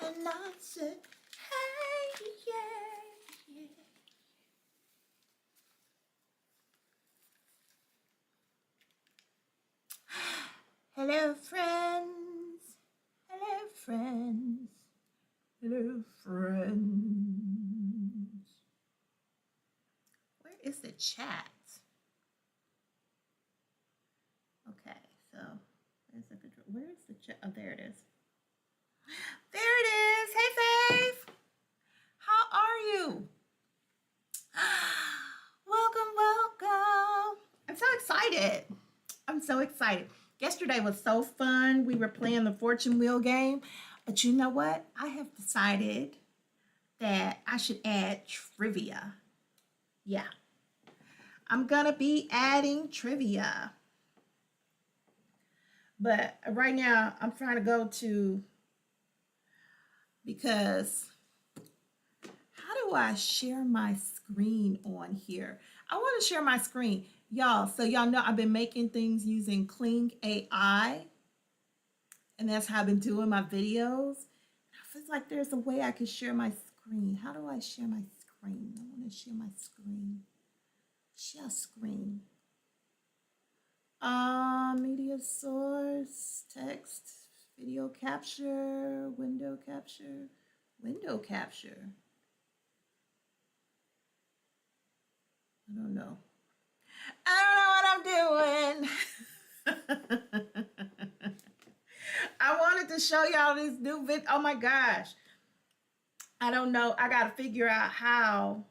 And I said, hey, yeah, yeah. Hello, friends. Hello, friends. Hello, friends. Where is the chat? Okay, so where's the control? Where is the chat? Oh, there it is. There it is. Hey, Faith. How are you? Welcome, welcome. I'm so excited. I'm so excited. Yesterday was so fun. We were playing the fortune wheel game. But you know what? I have decided that I should add trivia. Yeah. I'm going to be adding trivia. But right now, I'm trying to go to, because how do I share my screen on here? I want to share my screen. Y'all, so y'all know I've been making things using Kling AI. And that's how I've been doing my videos. I feel like there's a way I could share my screen. How do I share my screen? I want to share my screen. Share screen. Media source, text, video capture, window capture, window capture. I don't know. I don't know what I'm doing. I wanted to show y'all this new video. Oh my gosh. I don't know. I got to figure out how.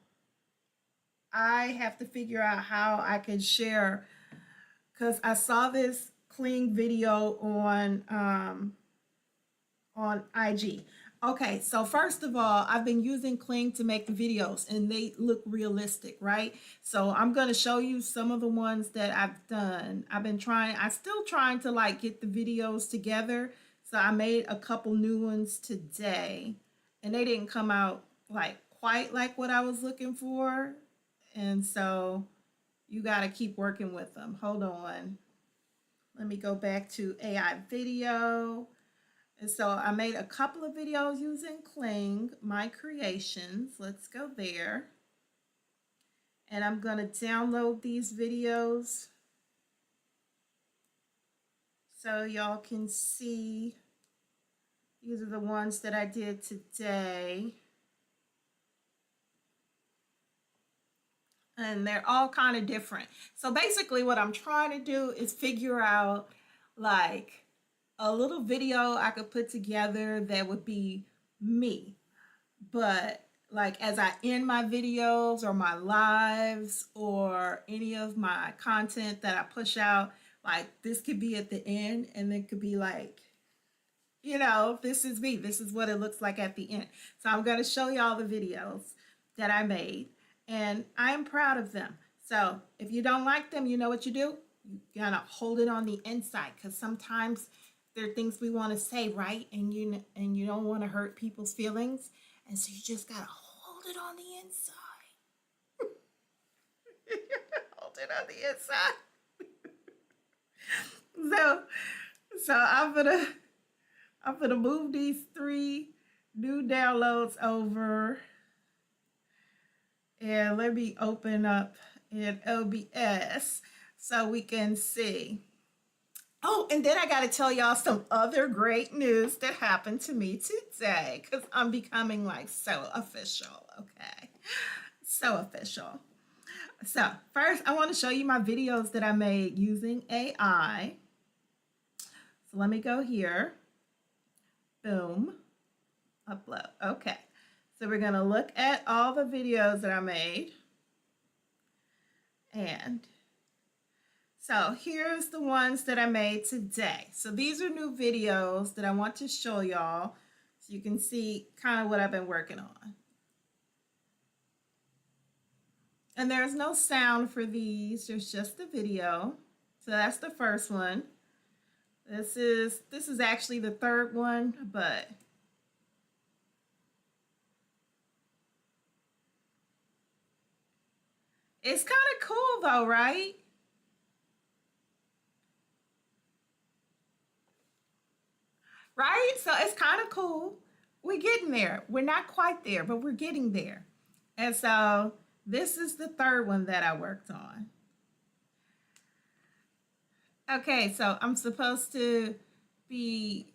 I have to figure out how I can share, because I saw this Kling video on IG. Okay, so first of all, I've been using Kling to make the videos and they look realistic, right? So I'm going to show you some of the ones that I've done. I'm still trying to like get the videos together. So I made a couple new ones today and they didn't come out like quite like what I was looking for. And so you got to keep working with them. Hold on. Let me go back to AI video. And so I made a couple of videos using Kling, my creations. Let's go there. And I'm going to download these videos so y'all can see. These are the ones that I did today. And they're all kind of different. So basically what I'm trying to do is figure out like a little video I could put together that would be me. But like as I end my videos or my lives or any of my content that I push out, like this could be at the end and it could be like, you know, this is me. This is what it looks like at the end. So I'm going to show y'all the videos that I made and I'm proud of them. So if you don't like them, you know what you do? You gotta hold it on the inside, because sometimes there are things we want to say, right? And you don't want to hurt people's feelings. And so you just gotta hold it on the inside. Hold it on the inside. So I'm gonna move these 3 new downloads over. And let me open up in OBS so we can see. Oh, and then I got to tell y'all some other great news that happened to me today, because I'm becoming like so official, okay? So official. So first, I want to show you my videos that I made using AI. So let me go here. Boom. Upload. Okay. So we're going to look at all the videos that I made. And so here's the ones that I made today. So these are new videos that I want to show y'all so you can see kind of what I've been working on. And there's no sound for these, there's just the video. So that's the first one. This is actually the third one, but it's kind of cool though, right? Right? So it's kind of cool. we're getting there. We're not quite there, but we're getting there. And so this is the third one that I worked on. Okay, so I'm supposed to be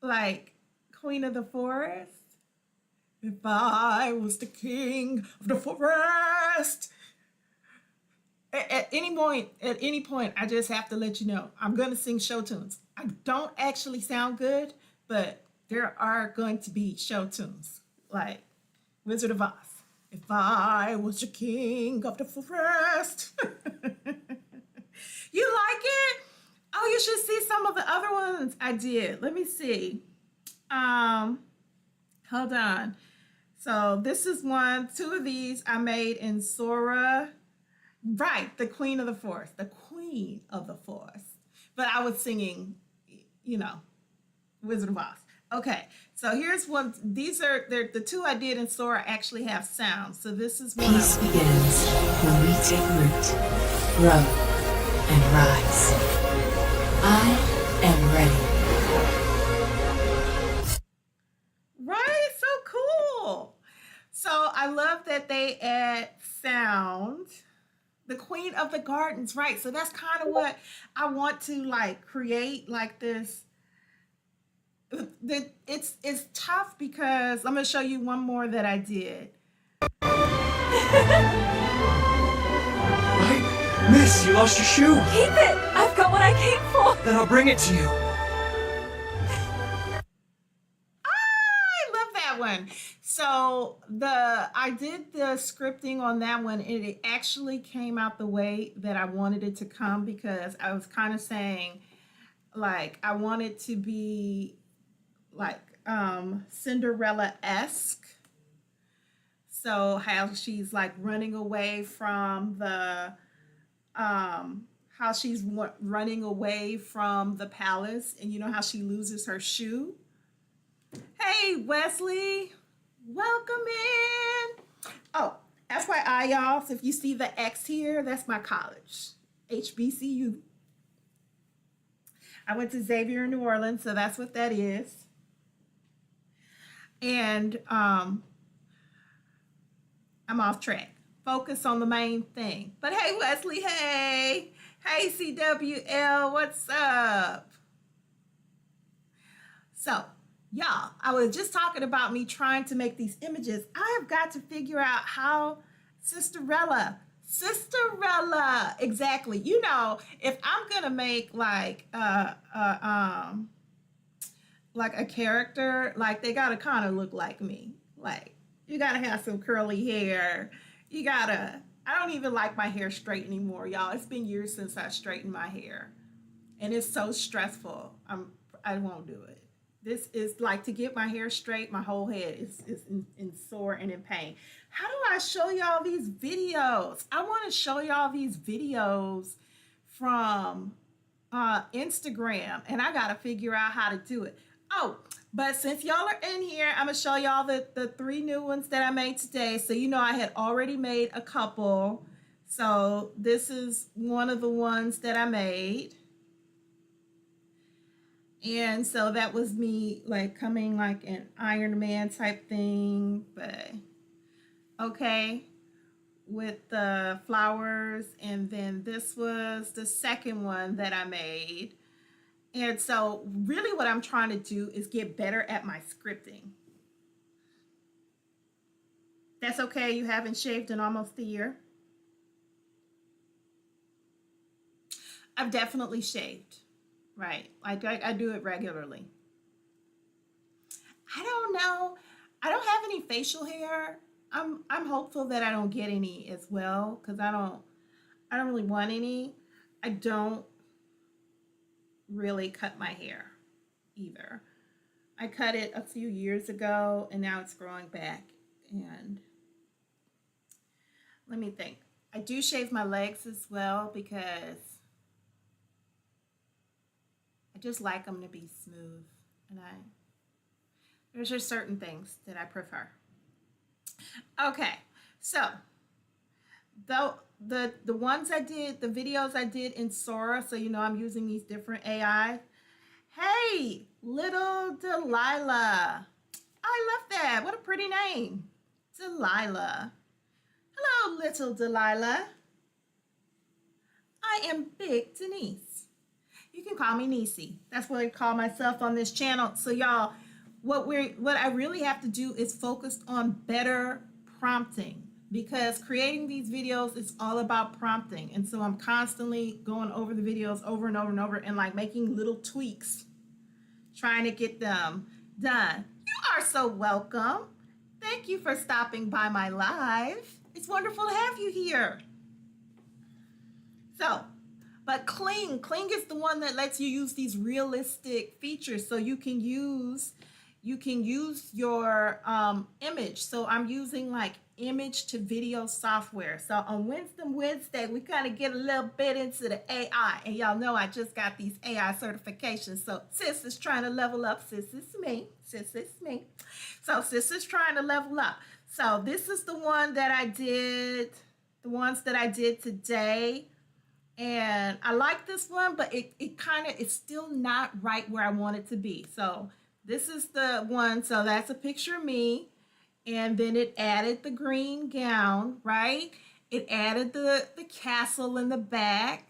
like Queen of the Forest. If I was the king of the forest. At any point, I just have to let you know I'm gonna sing show tunes. I don't actually sound good, but there are going to be show tunes like Wizard of Oz. If I was the king of the forest. You like it? Oh, you should see some of the other ones I did. Let me see. Hold on. So this is two of these I made in Sora. Right, the Queen of the Forest, the Queen of the Forest. But I was singing, Wizard of Oz. Okay, so here's one. They're the two I did in Sora actually have sound. So this is one. Peace begins when we take root, grow, and rise. I am ready. Right, so cool. So I love that they add sound. The Queen of the Gardens, right? So that's kind of what I want to like create, like this. It's tough because I'm gonna show you one more that I did. Right? Miss, you lost your shoe. Keep it! I've got what I came for! Then I'll bring it to you. I love that one. So I did the scripting on that one, and it actually came out the way that I wanted it to come because I was kind of saying, like, I want it to be like Cinderella-esque. So how she's like running away from the running away from the palace, and you know how she loses her shoe. Hey Wesley, welcome in. Oh, FYI y'all, so if you see the X here, that's my college, HBCU. I went to Xavier in New Orleans, so that's what that is. And I'm off track. Focus on the main thing. But hey, Wesley, hey. Hey, CWL, what's up? So, y'all, I was just talking about me trying to make these images. I have got to figure out how Cinderella, exactly. You know, if I'm gonna make like a character, like they gotta kind of look like me. Like you gotta have some curly hair. I don't even like my hair straight anymore, y'all. It's been years since I straightened my hair, and it's so stressful. I won't do it. This is like to get my hair straight. My whole head is in sore and in pain. How do I show y'all these videos? I want to show y'all these videos from Instagram, and I got to figure out how to do it. Oh, but since y'all are in here, I'm going to show y'all the 3 new ones that I made today. So, you know, I had already made a couple. So this is one of the ones that I made. And so that was me like coming like an Iron Man type thing, but okay, with the flowers. And then this was the second one that I made. And so really what I'm trying to do is get better at my scripting. That's okay, you haven't shaved in almost a year. I've definitely shaved, right? I do it regularly. I don't know. I don't have any facial hair. I'm hopeful that I don't get any as well, because I don't really want any. I don't really cut my hair either. I cut it a few years ago and now it's growing back. And let me think. I do shave my legs as well because I just like them to be smooth, and there's just certain things that I prefer. Okay, so the ones I did, the videos I did in Sora, so you know I'm using these different AI, Hey, little Delilah. I love that. What a pretty name. Delilah. Hello, little Delilah. I am Big Denise. You can call me Niecy. That's what I call myself on this channel. So y'all, what I really have to do is focus on better prompting, because creating these videos is all about prompting. And so I'm constantly going over the videos over and over and over and like making little tweaks, trying to get them done. You are so welcome. Thank you for stopping by my live. It's wonderful to have you here. So, but Kling is the one that lets you use these realistic features, so you can use your image. So I'm using like image to video software. So on Wednesday, we kind of get a little bit into the AI, and y'all know I just got these AI certifications. So sis is trying to level up. Sis is me. So sis is trying to level up. So this is the one that I did, the ones that I did today. And I like this one, but it's still not right where I want it to be. So this is the one. So that's a picture of me. And then it added the green gown, right? It added the castle in the back.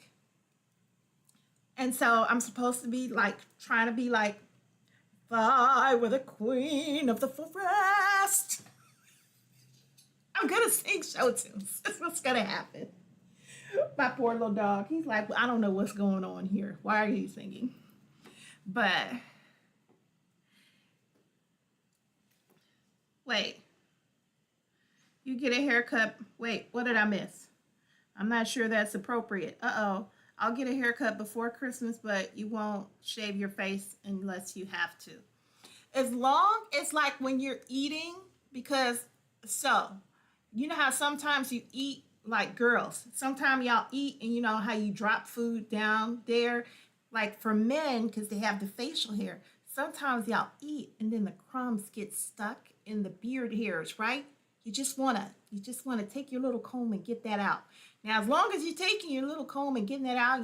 And so I'm supposed to be like, trying to be like, if I were the queen of the forest. I'm going to sing show tunes. That's what's going to happen. My poor little dog. He's like, well, I don't know what's going on here. Why are you singing? But wait. You get a haircut. Wait, what did I miss? I'm not sure that's appropriate. Uh-oh. I'll get a haircut before Christmas, but you won't shave your face unless you have to. As long as like when you're eating, because so, you know how sometimes you eat like girls. Sometimes y'all eat and you know how you drop food down there. Like for men, because they have the facial hair, sometimes y'all eat and then the crumbs get stuck in the beard hairs, right? You just wanna take your little comb and get that out. Now, as long as you're taking your little comb and getting that out,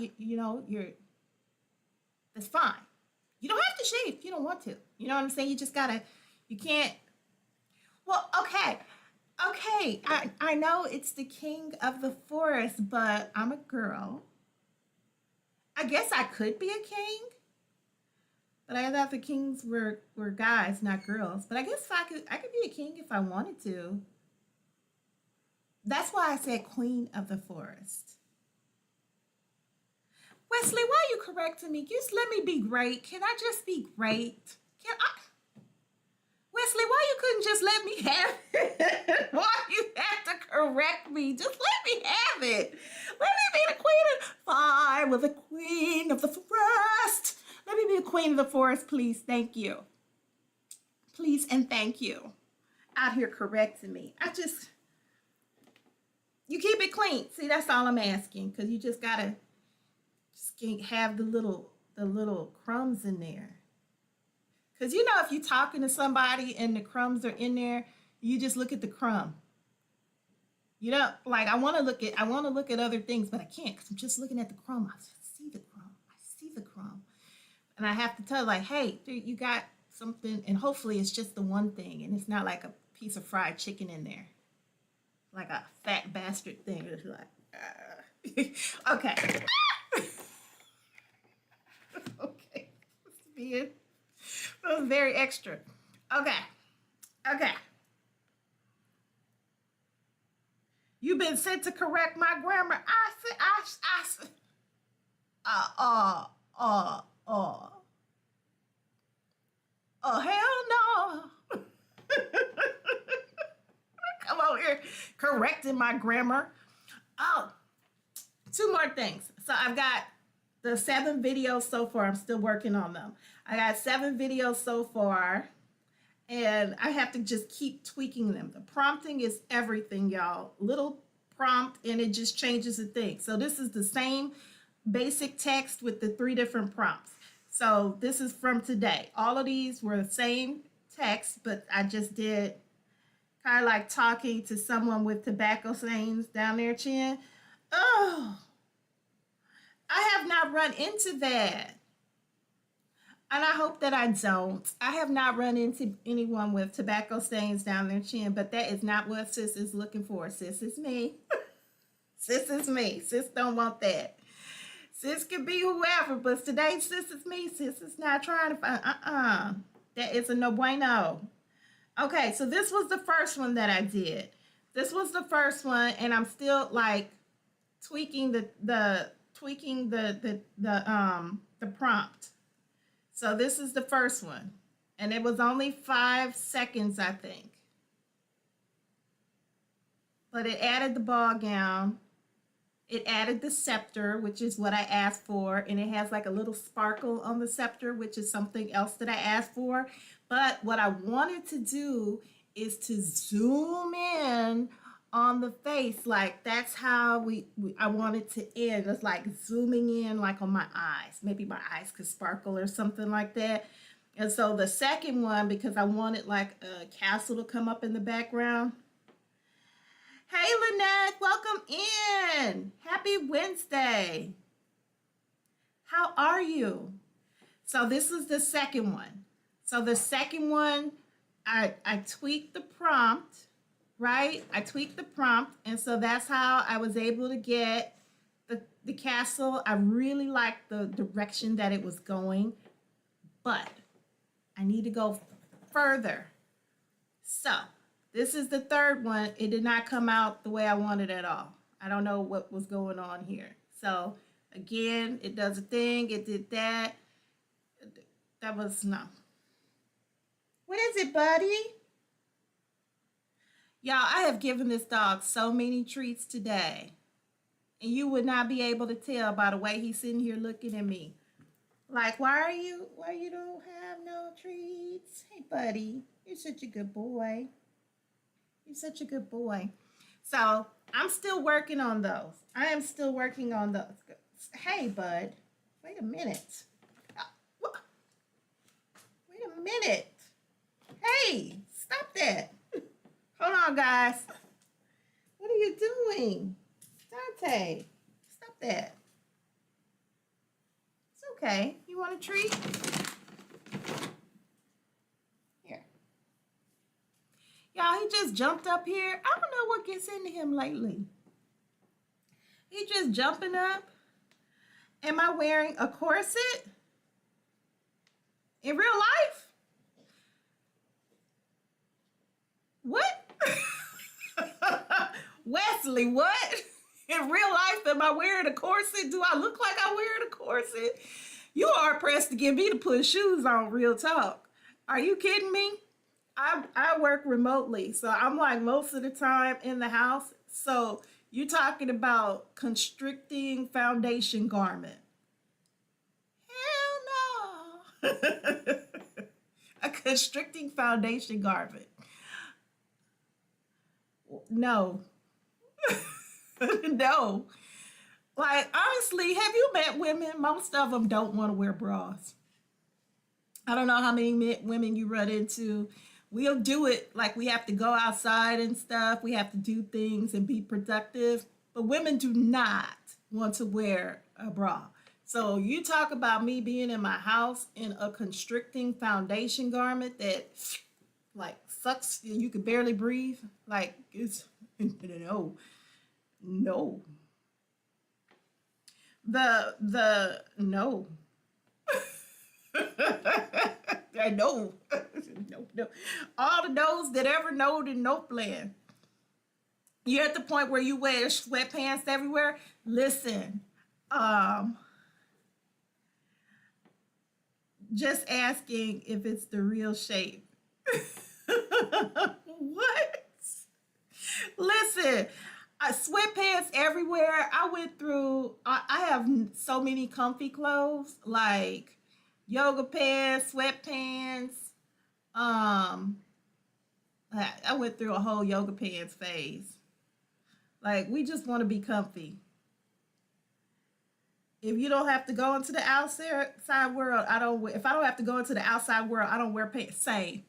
that's fine. You don't have to shave if you don't want to. You know what I'm saying? You can't. Well, okay. I know it's the king of the forest, but I'm a girl. I guess I could be a king. But I thought the kings were guys, not girls. But I guess I could be a king if I wanted to. That's why I said queen of the forest. Wesley, why are you correcting me? Just let me be great. Can I just be great? Wesley, why you couldn't just let me have it? Why you have to correct me? Just let me have it. Let me be the queen of I was the queen of the forest. Let me be the queen of the forest, please. Thank you. Please and thank you. Out here correcting me. You keep it clean. See, that's all I'm asking, because you just gotta have the little crumbs in there. Because you know, if you're talking to somebody and the crumbs are in there, you just look at the crumb. You know, like I want to look at other things, but I can't because I'm just looking at the crumb. I see the crumb. And I have to tell, like, hey, dude, you got something, and hopefully it's just the one thing, and it's not like a piece of fried chicken in there, like a fat bastard thing. It's like, okay. Okay. That was very extra. Okay. You've been sent to correct my grammar. Oh, hell no. Come over here correcting my grammar. Oh, two more things. So I've got the 7 videos so far. I'm still working on them. I got 7 videos so far, and I have to just keep tweaking them. The prompting is everything, y'all. Little prompt, and it just changes the thing. So this is the same basic text with the 3 different prompts. So this is from today. All of these were the same text, but I just did kind of like talking to someone with tobacco stains down their chin. Oh, I have not run into that. And I hope that I don't. I have not run into anyone with tobacco stains down their chin, but that is not what sis is looking for. Sis is me. Sis is me. Sis don't want that. Sis can be whoever, but today sis is me. Sis is not trying to find, That is a no bueno. Okay, so this was the first one that I did. This was the first one, and I'm still like tweaking the prompt. So this is the first one, and it was only 5 seconds, I think. But it added the ball gown. It added the scepter, which is what I asked for, and it has like a little sparkle on the scepter, which is something else that I asked for. But what I wanted to do is to zoom in on the face. Like that's how I wanted to end. It's like zooming in like on my eyes. Maybe my eyes could sparkle or something like that. And so the second one, because I wanted like a castle to come up in the background. Hey Lynette, welcome in. Happy Wednesday. How are you? So this is the second one. So the second one, I tweaked the prompt, right? I tweaked the prompt, and so that's how I was able to get the castle. I really liked the direction that it was going, but I need to go further. So this is the third one. It did not come out the way I wanted at all. I don't know what was going on here. So again, it does a thing. It did that. That was no. What is it, buddy? Y'all, I have given this dog so many treats today. And you would not be able to tell by the way he's sitting here looking at me. Like, why you don't have no treats? Hey, buddy, you're such a good boy. You're such a good boy. So I'm still working on those. I am still working on those. Hey, bud, wait a minute. Wait a minute. Hey, stop that. Hold on, guys. What are you doing? Dante, stop that. It's okay. You want a treat? Here. Y'all, he just jumped up here. I don't know what gets into him lately. He just jumping up. Am I wearing a corset? In real life? What? Wesley, what? In real life, am I wearing a corset? Do I look like I'm wearing a corset? You are pressed to get me to put shoes on, real talk. Are you kidding me? I work remotely, so I'm like most of the time in the house. So you're talking about constricting foundation garment. Hell no. A constricting foundation garment. No. No. Like, honestly, have you met women? Most of them don't want to wear bras. I don't know how many women you run into. We'll do it like we have to go outside and stuff. We have to do things and be productive. But women do not want to wear a bra. So you talk about me being in my house in a constricting foundation garment that like sucks. You could barely breathe. Like it's no. No. No. I know. No. All the no's that ever knowed and no plan. You're at the point where you wear sweatpants everywhere. Listen, just asking if it's the real shape. What? Listen, sweatpants everywhere. I went through, I have so many comfy clothes, like yoga pants, sweatpants. I went through a whole yoga pants phase. Like, we just want to be comfy. If you don't have to go into the outside world, if I don't have to go into the outside world, I don't wear pants. Same.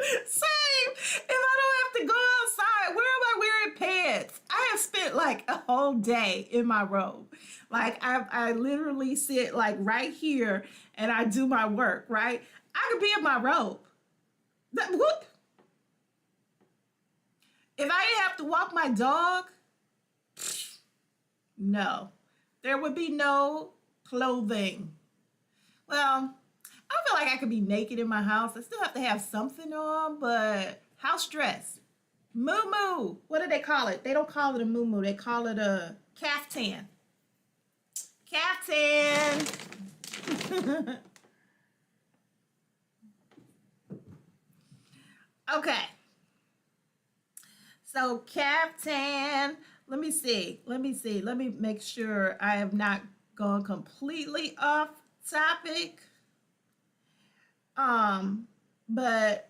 Same. If I don't have to go outside, where am I wearing pants? I have spent sit like a whole day in my robe. Like I literally sit like right here and I do my work, right? I could be in my robe. What? If I didn't have to walk my dog, no, there would be no clothing. Well, I feel like I could be naked in my house. I still have to have something on, but house dress. Moo-moo. What do they call it? They don't call it a moo-moo. They call it a caftan. Caftan. Okay. So caftan. Let me see. Let me make sure I have not gone completely off topic. But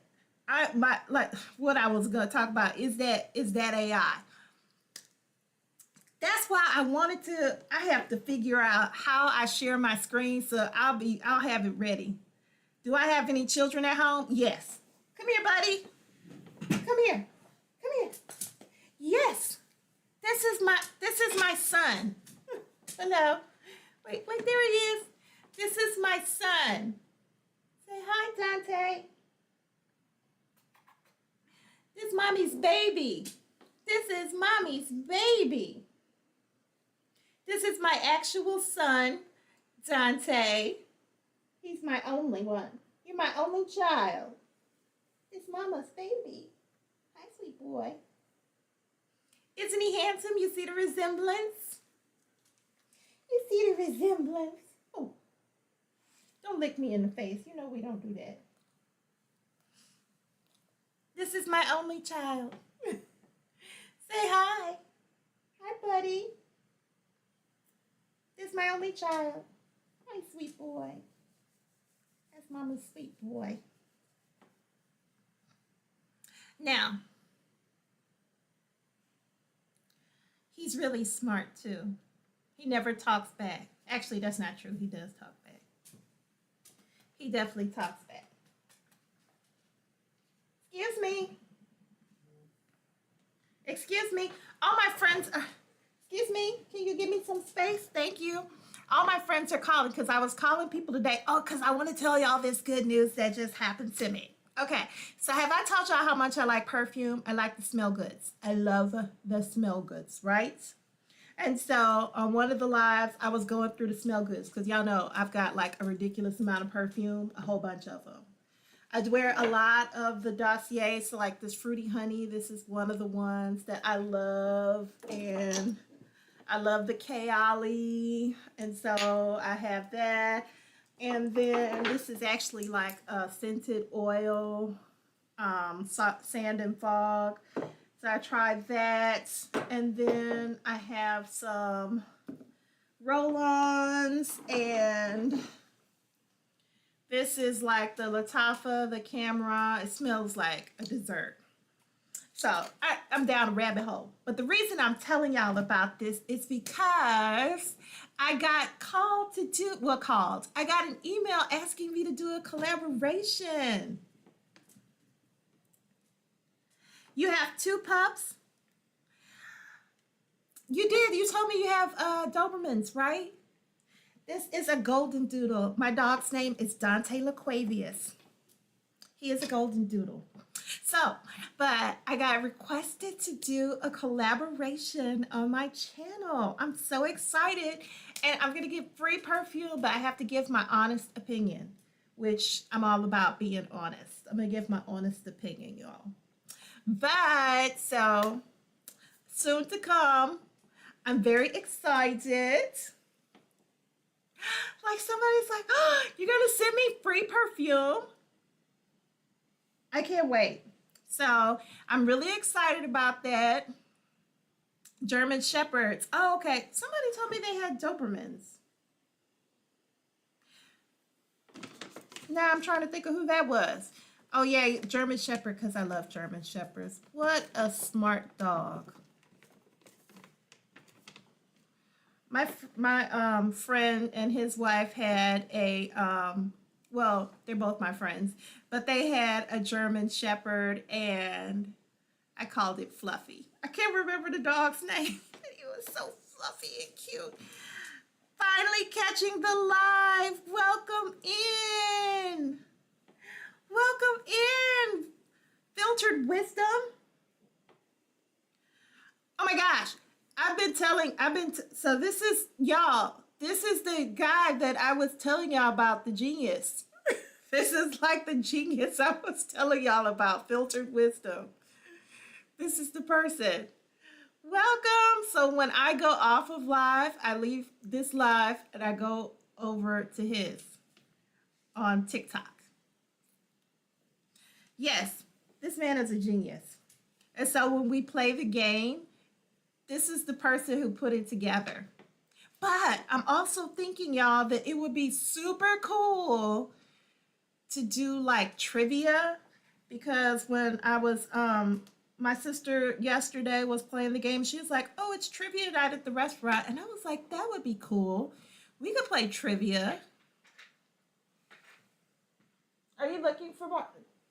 what I was gonna talk about is that AI. That's why I have to figure out how I share my screen, so I'll have it ready. Do I have any children at home? Yes. Come here, buddy. Come here. Come here. Yes. This is my son. Hello. Wait, there he is. This is my son. Say hi, Dante. This is mommy's baby. This is mommy's baby. This is my actual son, Dante. He's my only one. You're my only child. It's mama's baby. Hi, sweet boy. Isn't he handsome? You see the resemblance? You see the resemblance? Oh, don't lick me in the face. You know we don't do that. This is my only child. Say hi. Hi, buddy. This is my only child. Hi, sweet boy. That's mama's sweet boy. Now, he's really smart too. He never talks back. Actually, that's not true. He does talk back. He definitely talks back. Excuse me. Excuse me. All my friends are... Excuse me. Can you give me some space? Thank you. All my friends are calling because I was calling people today. Oh, because I want to tell y'all this good news that just happened to me. Okay, so have I told y'all how much I like perfume? I like the smell goods. I love the smell goods, right? And so on one of the lives, I was going through the smell goods because y'all know I've got like a ridiculous amount of perfume, a whole bunch of them. I wear a lot of the Dossier, so like this Fruity Honey, this is one of the ones that I love, and I love the Kayali, and so I have that. And then this is actually like a scented oil, sand and fog. So I tried that. And then I have some roll-ons, and this is like the Lattafa, the Camera. It smells like a dessert. So I'm down a rabbit hole. But the reason I'm telling y'all about this is because I got called to do, I got an email asking me to do a collaboration. You have 2 pups? You did. You told me you have Dobermans, right? This is a golden doodle. My dog's name is Dante LaQuavius. He is a golden doodle. So, but I got requested to do a collaboration on my channel. I'm so excited, and I'm going to give free perfume, but I have to give my honest opinion, which I'm all about being honest. I'm going to give my honest opinion, y'all. But, so, soon to come, I'm very excited. Like somebody's like, oh, you're going to send me free perfume? I can't wait. So I'm really excited about that. German Shepherds. Oh, okay. Somebody told me they had Dobermans. Now I'm trying to think of who that was. Oh, yeah, German Shepherd, because I love German Shepherds. What a smart dog. My friend and his wife had a, well, they're both my friends, but they had a German Shepherd, and I called it Fluffy. I can't remember the dog's name. was so fluffy and cute. Finally catching the live. Welcome in. Welcome in. Filtered Wisdom. Oh my gosh. So this is, y'all, this is the guy that I was telling y'all about, the genius. This is like the genius I was telling y'all about, Filtered Wisdom. This is the person. Welcome. So when I go off of live, I leave this live and I go over to his on TikTok. Yes, this man is a genius. And so when we play the game, this is the person who put it together. But I'm also thinking, y'all, that it would be super cool to do like trivia, because when I was my sister yesterday was playing the game, she was like, oh, it's trivia night at the restaurant, and I was like, that would be cool. We could play trivia. Are you looking for more?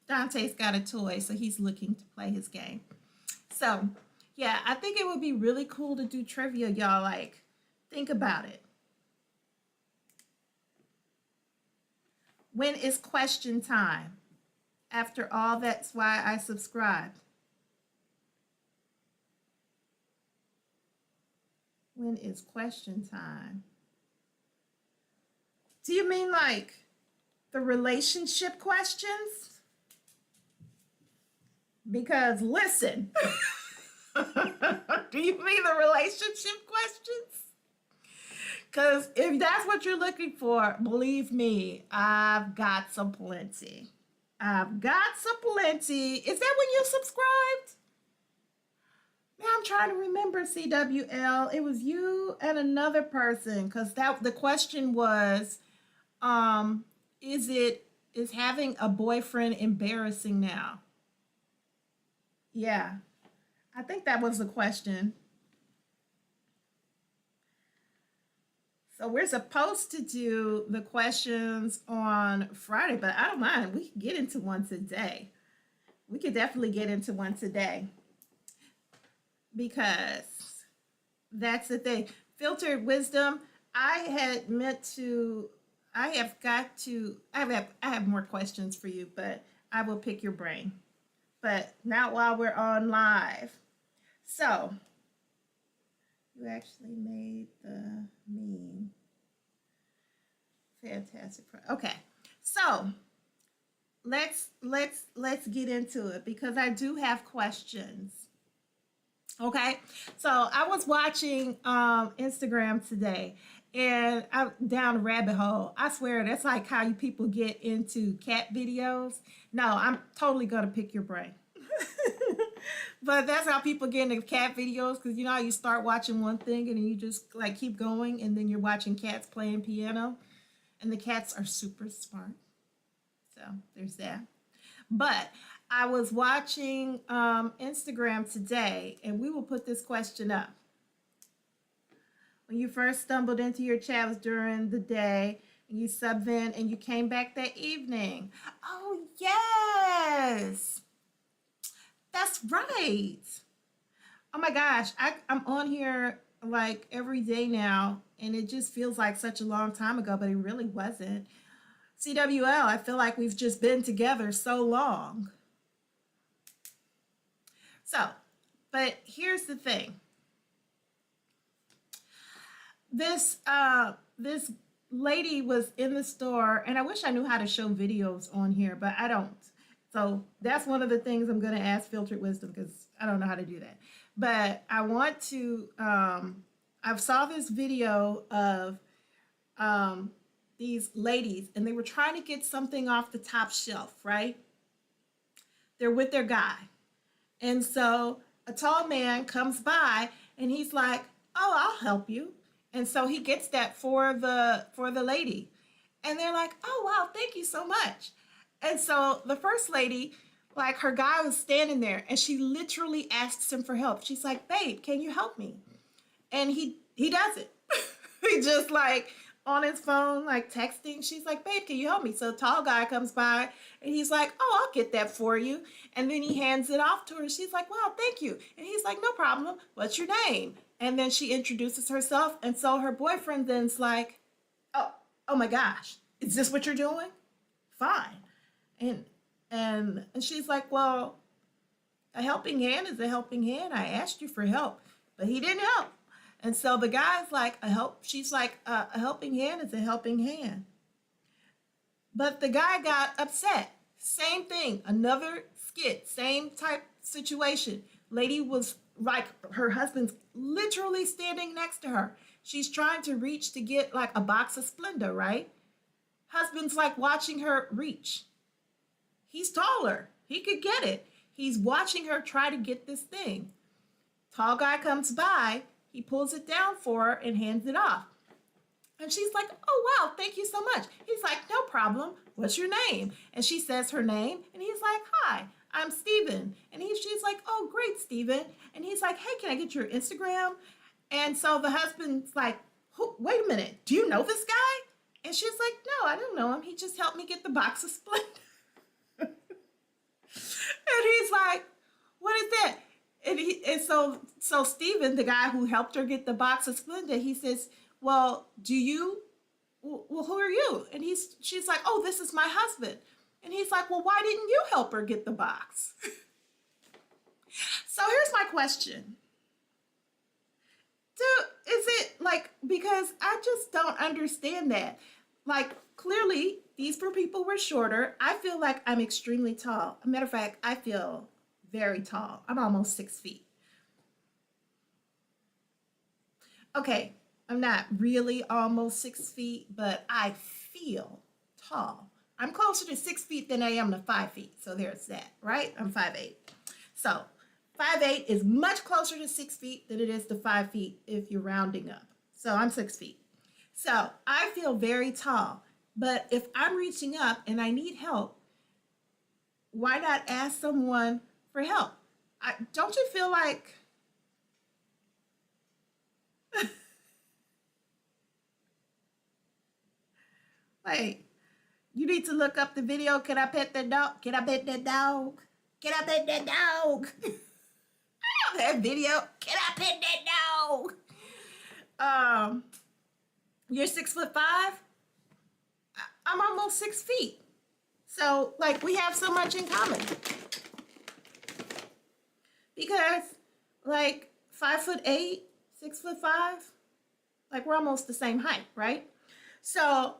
Dante's got a toy, so he's looking to play his game. So yeah, I think it would be really cool to do trivia, y'all. Like, think about it. When is question time? After all, that's why I subscribed. When is question time? Do you mean like the relationship questions? Because listen, do you mean the relationship questions? Because if that's what you're looking for, believe me, I've got some plenty. I've got some plenty. Is that when you subscribed? Man, I'm trying to remember, CWL. It was you and another person, because the question was, is having a boyfriend embarrassing now? Yeah, I think that was the question. So we're supposed to do the questions on Friday, but I don't mind. We can get into one today. We could definitely get into one today, because that's the thing. Filtered Wisdom, I have more questions for you, but I will pick your brain. But not while we're on live. So, you actually made the meme. Fantastic. Okay. So, let's get into it, because I do have questions. Okay? So, I was watching Instagram today, and I'm down a rabbit hole. I swear, that's like how you people get into cat videos. No, I'm totally gonna pick your brain. But that's how people get into cat videos, because you know how you start watching one thing and then you just like keep going, and then you're watching cats playing piano, and the cats are super smart. So there's that. But I was watching Instagram today, and we will put this question up. When you first stumbled into your channels during the day, and you subbed in and you came back that evening. Oh, yes. That's right. Oh my gosh, I'm on here like every day now, and it just feels like such a long time ago, but it really wasn't. CWL, I feel like we've just been together so long. So, but here's the thing. This lady was in the store, and I wish I knew how to show videos on here, but I don't. So that's one of the things I'm going to ask Filtered Wisdom, because I don't know how to do that. But I want to, I saw this video of these ladies, and they were trying to get something off the top shelf, right? They're with their guy. And so a tall man comes by, and he's like, oh, I'll help you. And so he gets that for the lady. And they're like, oh, wow, thank you so much. And so the first lady, like her guy was standing there, and she literally asks him for help. She's like, babe, can you help me? And he does it. He just like on his phone, like texting. She's like, babe, can you help me? So a tall guy comes by, and he's like, oh, I'll get that for you. And then he hands it off to her. She's like, wow, thank you. And he's like, no problem. What's your name? And then she introduces herself. And so her boyfriend then's like, oh, oh my gosh, is this what you're doing? Fine. And and she's like, well, a helping hand is a helping hand. I asked you for help, but he didn't help. And so the guy's like, she's like, a helping hand is a helping hand. But the guy got upset. Same thing, another skit, same type situation. Lady was like, her husband's literally standing next to her. She's trying to reach to get like a box of Splenda, right? Husband's like watching her reach. He's taller. He could get it. He's watching her try to get this thing. Tall guy comes by. He pulls it down for her and hands it off. And she's like, oh, wow, thank you so much. He's like, no problem. What's your name? And she says her name. And he's like, hi, I'm Steven. And she's like, oh, great, Steven. And he's like, hey, can I get your Instagram? And so the husband's like, wait a minute, do you know this guy? And she's like, no, I don't know him. He just helped me get the box of Splenda. And he's like, what is that? And so Steven, the guy who helped her get the box of Splenda, he says, well, who are you? And she's like, oh, this is my husband. And he's like, well, why didn't you help her get the box? So here's my question. Is it like, because I just don't understand that. Like, clearly, these people were shorter. I feel like I'm extremely tall. As a matter of fact, I feel very tall. I'm almost 6 feet. Okay, I'm not really almost 6 feet, but I feel tall. I'm closer to 6 feet than I am to 5 feet. So there's that, right? I'm 5'8". So 5'8" is much closer to 6 feet than it is to 5 feet if you're rounding up. So I'm 6 feet. So I feel very tall. But if I'm reaching up and I need help, why not ask someone for help? Don't you feel like like you need to look up the video? Can I pet the dog? Can I pet that dog? Can I pet that dog? I have that video. Can I pet that dog? You're 6'5". I'm almost 6 feet. So like we have so much in common. Because like 5'8", 6'5", like we're almost the same height, right? So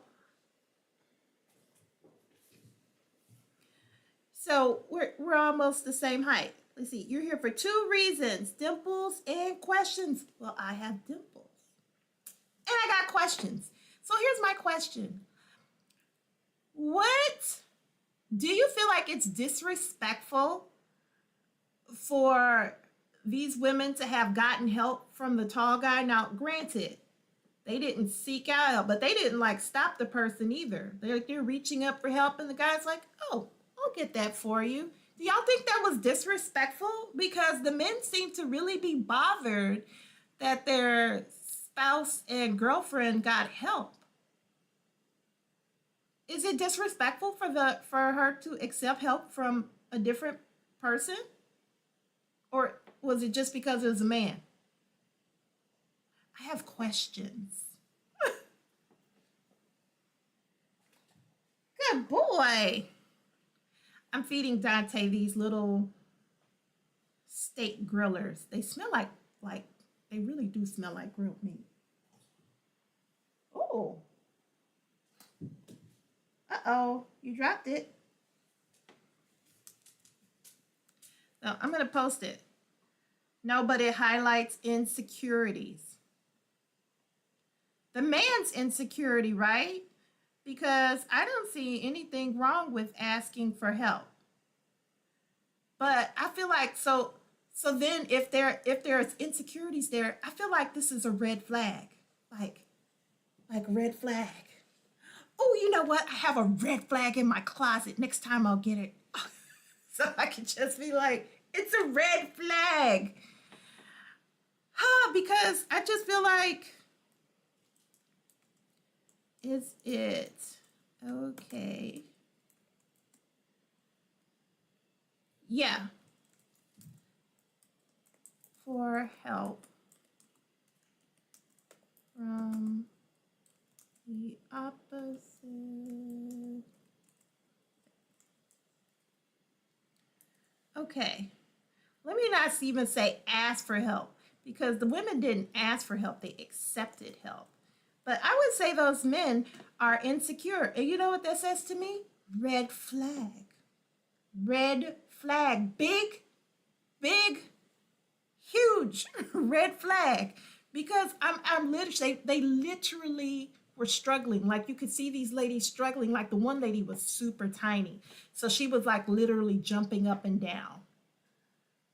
we're almost the same height. Let's see, you're here for 2 reasons, dimples and questions. Well, I have dimples. And I got questions. So here's my question. What do you feel like it's disrespectful for these women to have gotten help from the tall guy? Now, granted, they didn't seek out help, but they didn't like stop the person either. They're reaching up for help, and the guy's like, oh, I'll get that for you. Do y'all think that was disrespectful? Because the men seem to really be bothered that their spouse and girlfriend got help. Is it disrespectful for her to accept help from a different person? Or was it just because it was a man? I have questions. Good boy. I'm feeding Dante these little steak grillers. They smell like they really do smell like grilled meat. Oh. Uh-oh, you dropped it. So I'm going to post it. No, but it highlights insecurities. The man's insecurity, right? Because I don't see anything wrong with asking for help. But I feel like so then if there's insecurities there, I feel like this is a red flag. Like red flag. Oh, you know what? I have a red flag in my closet. Next time I'll get it. So I can just be like, it's a red flag. Because I just feel like, is it okay? Yeah. For help from the opposite. Okay. Let me not even say ask for help because the women didn't ask for help, they accepted help. But I would say those men are insecure. And you know what that says to me? Red flag. Red flag. Big, big, huge red flag. Because I'm literally, they literally were struggling. Like you could see these ladies struggling. Like the one lady was super tiny. So she was like literally jumping up and down.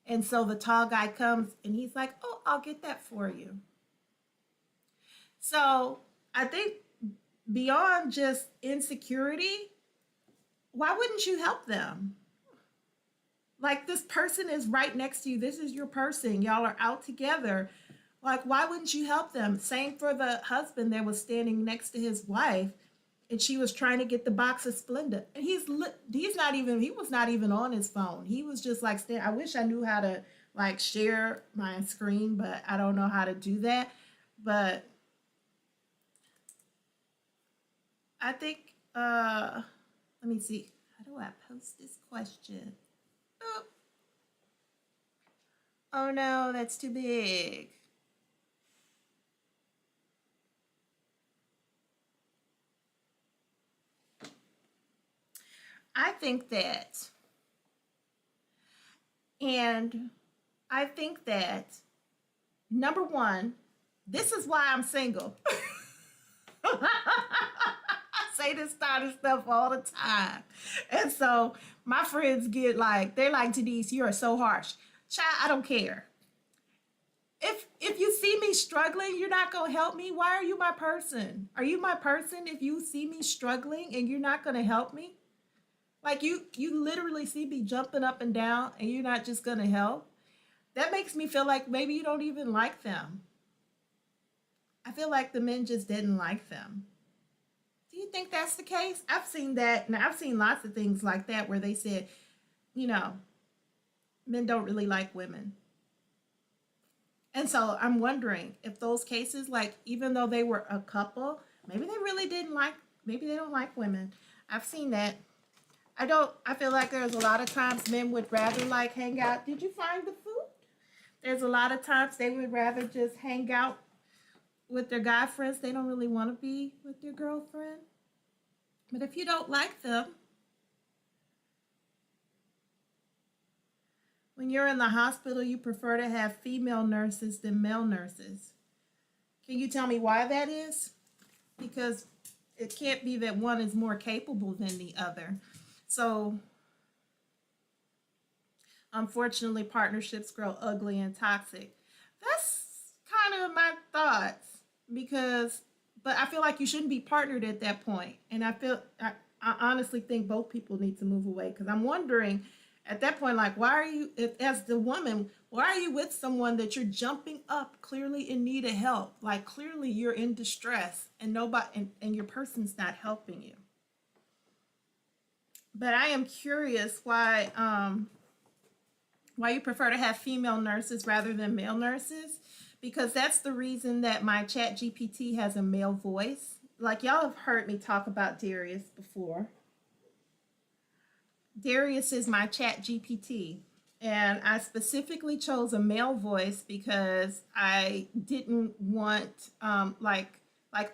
And so the tall guy comes and he's like, oh, I'll get that for you. So I think beyond just insecurity, why wouldn't you help them? Like this person is right next to you. This is your person. Y'all are out together. Like, why wouldn't you help them? Same for the husband that was standing next to his wife and she was trying to get the box of Splenda. And he was not even on his phone. He was just like, I wish I knew how to like share my screen, but I don't know how to do that. But I think, let me see. How do I post this question? Oh no, that's too big. I think that, number one, this is why I'm single. I say this kind of stuff all the time. And so my friends get like, they're like, Denise, you are so harsh. Child, I don't care. If you see me struggling, you're not going to help me. Why are you my person? Are you my person if you see me struggling and you're not going to help me? Like you literally see me jumping up and down and you're not just going to help? That makes me feel like maybe you don't even like them. I feel like the men just didn't like them. Do you think that's the case? I've seen that. Now, I've seen lots of things like that where they said, you know, men don't really like women. And so I'm wondering if those cases, like, even though they were a couple, maybe they really didn't like, maybe they don't like women. I've seen that. I feel like there's a lot of times men would rather like hang out. Did you find the food? There's a lot of times they would rather just hang out with their guy friends. They don't really want to be with their girlfriend. But if you don't like them, when you're in the hospital, you prefer to have female nurses than male nurses. Can you tell me why that is? Because it can't be that one is more capable than the other. So, unfortunately, partnerships grow ugly and toxic. That's kind of my thoughts but I feel like you shouldn't be partnered at that point. And I honestly think both people need to move away because I'm wondering at that point, like, why are you, as the woman, why are you with someone that you're jumping up clearly in need of help? Like, clearly you're in distress and nobody, and your person's not helping you. But I am curious why you prefer to have female nurses rather than male nurses, because that's the reason that my chat GPT has a male voice. Like, y'all have heard me talk about Darius before. Darius is my chat GPT, and I specifically chose a male voice because I didn't want like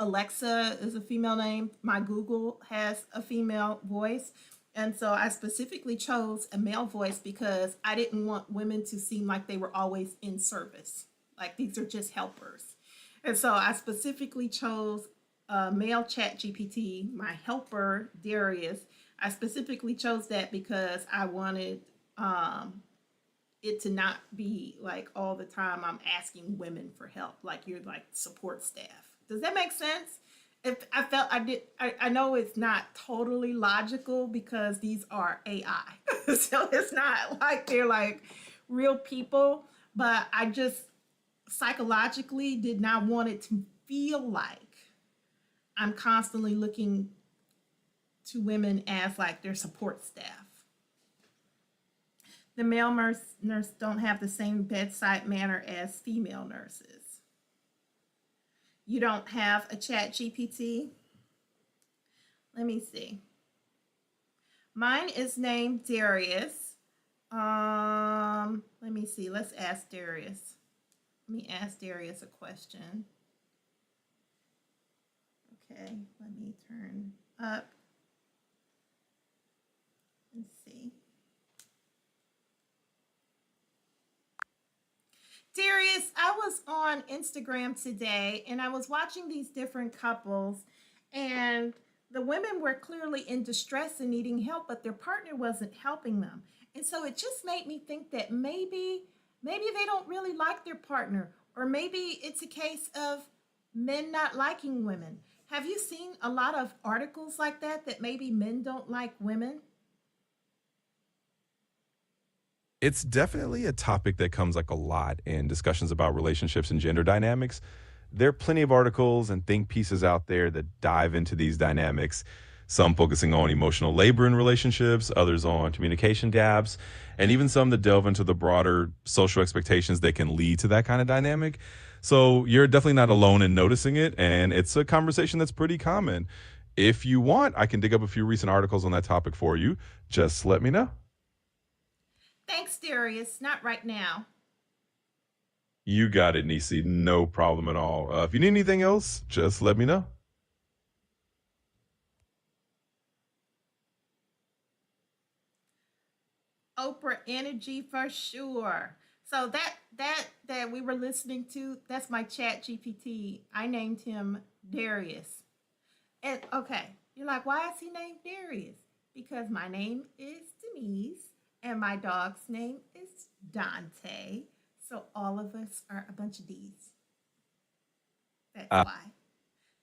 Alexa is a female name. My Google has a female voice. And so I specifically chose a male voice because I didn't want women to seem like they were always in service. Like these are just helpers. And so I specifically chose a male chat GPT, my helper, Darius. I specifically chose that because I wanted it to not be like all the time I'm asking women for help, like you're like support staff. Does that make sense? If I felt I know it's not totally logical because these are AI. So it's not like they're like real people, but I just psychologically did not want it to feel like I'm constantly looking to women as like their support staff. The male nurse don't have the same bedside manner as female nurses. You don't have a chat GPT? Let me see. Mine is named Darius. Let me see. Let's ask Darius. Let me ask Darius a question. Okay, let me turn up. Let's see. Darius, I was on Instagram today and I was watching these different couples, and the women were clearly in distress and needing help, but their partner wasn't helping them. And so it just made me think that maybe they don't really like their partner, or maybe it's a case of men not liking women. Have you seen a lot of articles like that, that maybe men don't like women? It's definitely a topic that comes like a lot in discussions about relationships and gender dynamics. There are plenty of articles and think pieces out there that dive into these dynamics, some focusing on emotional labor in relationships, others on communication gaps, and even some that delve into the broader social expectations that can lead to that kind of dynamic. So you're definitely not alone in noticing it, and it's a conversation that's pretty common. If you want, I can dig up a few recent articles on that topic for you. Just let me know. Thanks, Darius. Not right now. You got it, Nisi. No problem at all. If you need anything else, just let me know. Oprah Energy for sure. So that we were listening to, that's my chat GPT. I named him Darius. And okay, you're like, why is he named Darius? Because my name is Denise and my dog's name is Dante. So all of us are a bunch of D's. That's Uh, why.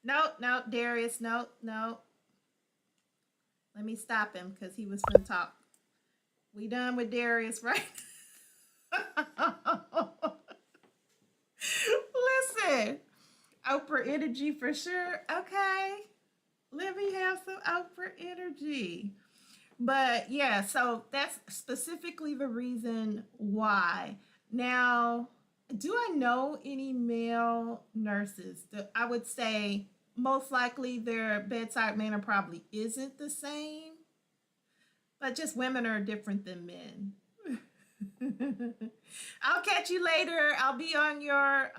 No, Darius, no. Let me stop him because he was going to talk. We done with Darius, right? Listen, Oprah Energy for sure. Okay, let me have some Oprah Energy. But yeah, so that's specifically the reason why. Now, do I know any male nurses? I would say most likely their bedside manner probably isn't the same, but just women are different than men. I'll catch you later. I'll be on your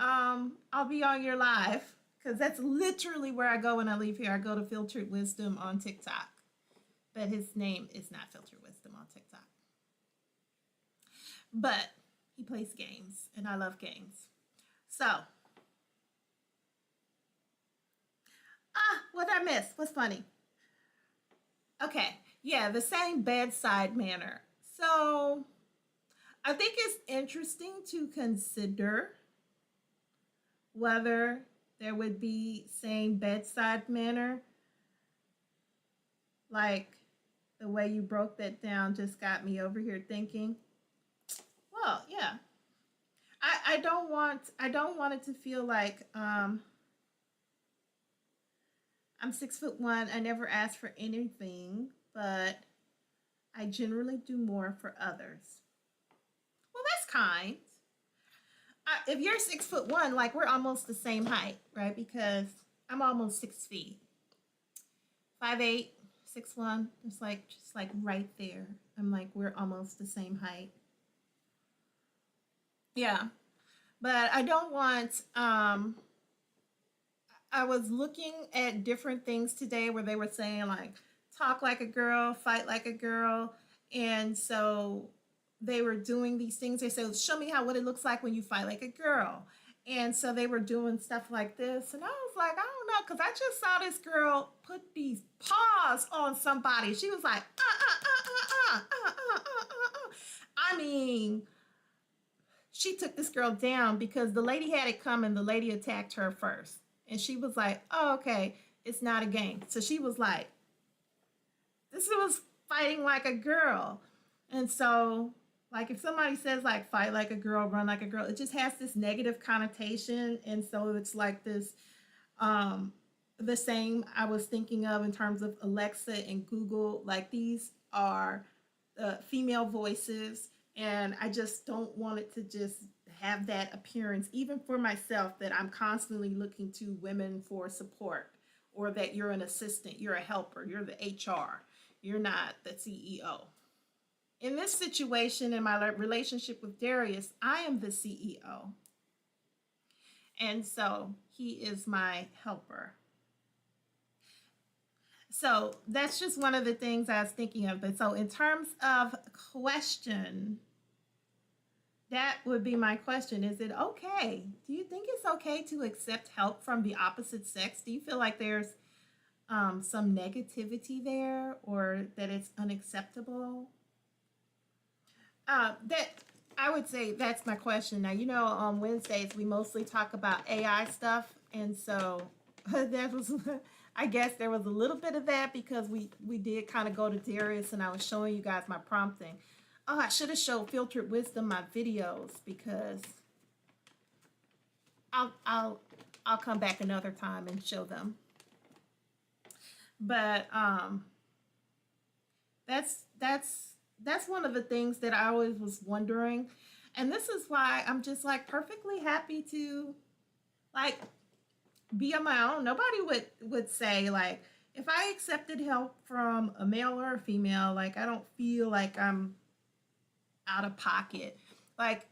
live, because that's literally where I go when I leave here. I go to Filtered Wisdom on TikTok. But his name is not Filtered Wisdom on TikTok. But he plays games and I love games. So, what did I miss? What's funny? Okay, yeah, the same bedside manner. So, I think it's interesting to consider whether there would be same bedside manner. Like, the way you broke that down just got me over here thinking, well, yeah. I don't want it to feel like I'm 6'1". I never ask for anything, but I generally do more for others. Well, that's kind. If you're 6'1", like, we're almost the same height, right? Because I'm almost 6 feet. 5'8", 6'1", just like right there. I'm like, we're almost the same height. Yeah. But I don't want I was looking at different things today where they were saying, like, talk like a girl, fight like a girl. And so they were doing these things. They said, show me what it looks like when you fight like a girl. And so they were doing stuff like this. And I was like, I don't know, because I just saw this girl put these paws on somebody. She was like, I mean, she took this girl down because the lady had it coming. The lady attacked her first. And she was like, oh, okay, it's not a game. So she was like, this was fighting like a girl. And so, like, if somebody says, like, fight like a girl, run like a girl, it just has this negative connotation. And so it's like this, the same I was thinking of in terms of Alexa and Google. Like, these are female voices. And I just don't want it to just have that appearance, even for myself, that I'm constantly looking to women for support, or that you're an assistant, you're a helper, you're the HR, you're not the CEO. In this situation, in my relationship with Darius, I am the CEO. And so he is my helper. So that's just one of the things I was thinking of. But so in terms of question, that would be my question. Is it okay? Do you think it's okay to accept help from the opposite sex? Do you feel like there's some negativity there, or that it's unacceptable? That I would say that's my question. Now, on Wednesdays we mostly talk about AI stuff, and so that was, I guess there was a little bit of that because we did kind of go to Darius, and I was showing you guys my prompting. Oh, I should have showed Filtered Wisdom my videos, because I'll come back another time and show them. But that's one of the things that I always was wondering. And this is why I'm just like perfectly happy to like be on my own. Nobody would say, like, if I accepted help from a male or a female, like, I don't feel like I'm out of pocket. Like,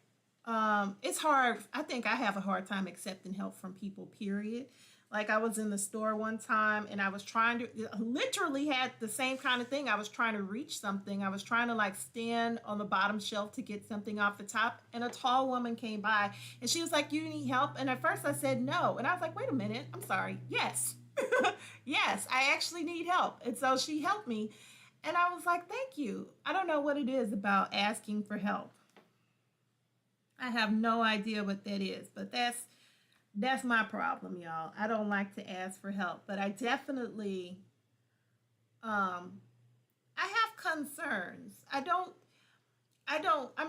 it's hard. I think I have a hard time accepting help from people, period. Like, I was in the store one time and I was trying to, literally had the same kind of thing. I was trying to reach something. I was trying to like stand on the bottom shelf to get something off the top. And a tall woman came by and she was like, "You need help?" And at first I said no. And I was like, "Wait a minute. I'm sorry. Yes." Yes, I actually need help. And so she helped me. And I was like, "Thank you." I don't know what it is about asking for help. I have no idea what that is, but that's my problem, y'all. I don't like to ask for help, but I definitely I have concerns. I'm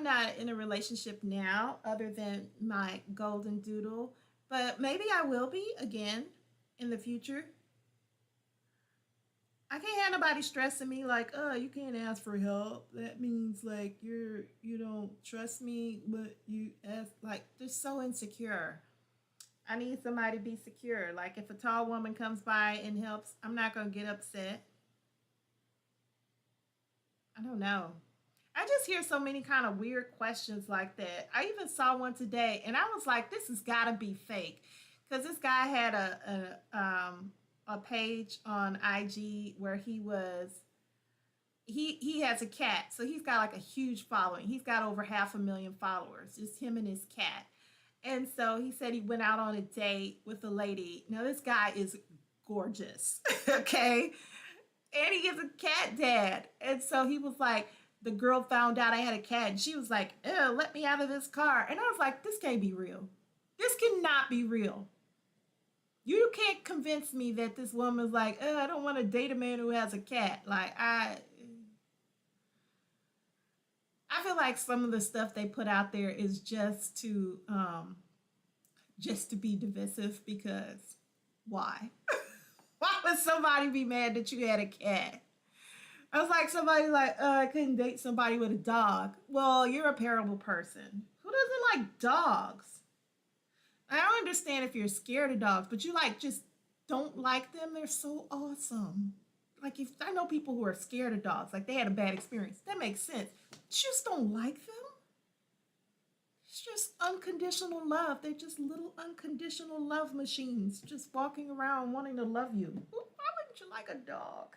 not in a relationship now other than my golden doodle, but maybe I will be again in the future. I can't have nobody stressing me like, "Oh, you can't ask for help. That means like you don't trust me, but you ask." Like, they're so insecure. I need somebody to be secure. Like, if a tall woman comes by and helps, I'm not going to get upset. I don't know. I just hear so many kind of weird questions like that. I even saw one today and I was like, this has got to be fake. Because this guy had a page on IG where he has a cat. So he's got like a huge following. He's got over 500,000 followers, just him and his cat. And so he said he went out on a date with a lady. Now, this guy is gorgeous, okay? And he is a cat dad. And so he was like, the girl found out I had a cat, and she was like, "Ew, let me out of this car." And I was like, this can't be real. This cannot be real. You can't convince me that this woman's like, "Oh, I don't want to date a man who has a cat." Like, I feel like some of the stuff they put out there is just to be divisive, because why? Why would somebody be mad that you had a cat? I was like, somebody like, "Oh, I couldn't date somebody with a dog." Well, you're a terrible person. Who doesn't like dogs? I don't understand if you're scared of dogs, but you like just don't like them. They're so awesome. Like, if I know people who are scared of dogs, like they had a bad experience, that makes sense. You just don't like them. It's just unconditional love. They're just little unconditional love machines, just walking around wanting to love you. Why wouldn't you like a dog?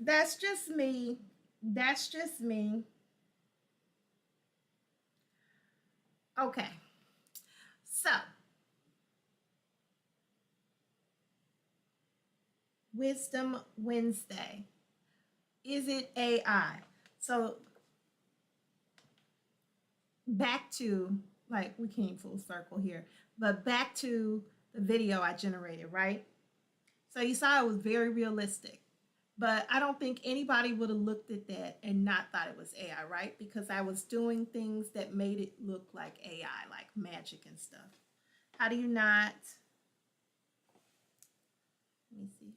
That's just me. That's just me. Okay. So, Wisdom Wednesday. Is it AI? So, back to, like, we came full circle here, but back to the video I generated, right? So you saw it was very realistic, but I don't think anybody would have looked at that and not thought it was AI, right? Because I was doing things that made it look like AI, like magic and stuff. How do you not? Let me see.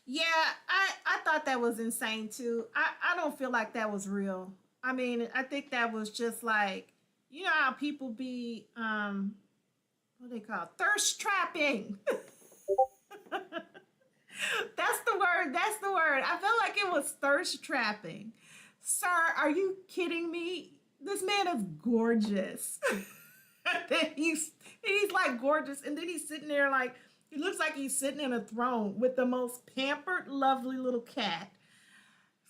Yeah, I thought thought that was insane too. I don't feel like that was real. I mean, I think that was just like, you know how people be what they call thirst trapping. That's the word. That's the word. I felt like it was thirst trapping. Sir, are you kidding me? This man is gorgeous. he's like gorgeous, and then he's sitting there like he looks like he's sitting in a throne with the most pampered, lovely little cat.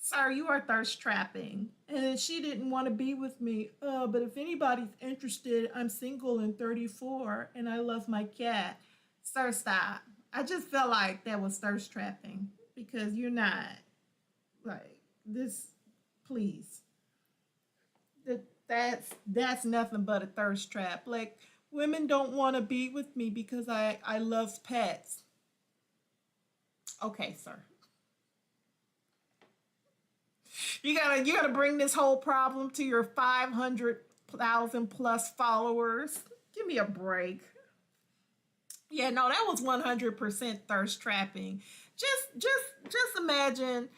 Sir, you are thirst trapping. And then she didn't want to be with me. But if anybody's interested, I'm single and 34 and I love my cat. Sir, stop. I just felt like that was thirst trapping because you're not like this. Please. That's nothing but a thirst trap. Like women don't want to be with me because I love pets. Okay, sir. You gotta bring this whole problem to your 500,000 plus followers. Give me a break. Yeah, no, that was 100% thirst trapping. Just imagine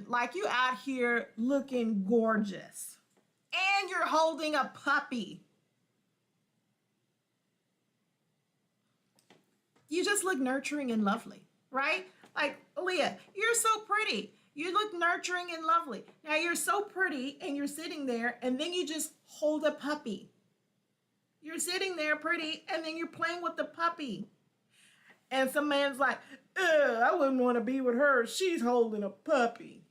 like you out here looking gorgeous and you're holding a puppy. You just look nurturing and lovely, right? Like, Aaliyah, you're so pretty. You look nurturing and lovely. Now you're so pretty and you're sitting there and then you just hold a puppy. You're sitting there pretty and then you're playing with the puppy. And some man's like, I wouldn't want to be with her. She's holding a puppy.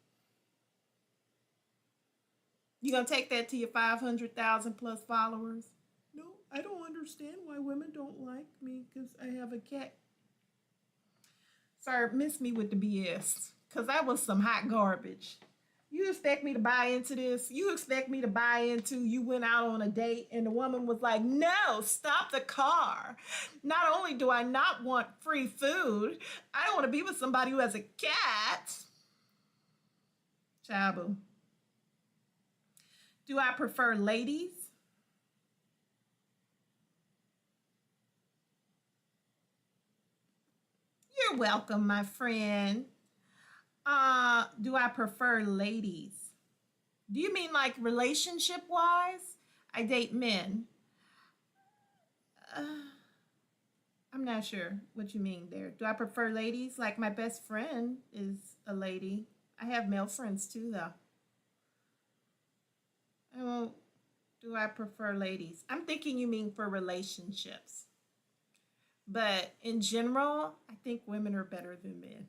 You gonna take that to your 500,000 plus followers? No, I don't understand why women don't like me because I have a cat. Sir, miss me with the BS. Because that was some hot garbage. You expect me to buy into this? You expect me to buy into you went out on a date and the woman was like, no, stop the car. Not only do I not want free food, I don't want to be with somebody who has a cat. Chabu. Do I prefer ladies? You're welcome, my friend. Do I prefer ladies? Do you mean like relationship wise? I date men. I'm not sure what you mean there. Do I prefer ladies? Like my best friend is a lady. I have male friends too, though. Oh, do I prefer ladies? I'm thinking you mean for relationships. But in general, I think women are better than men.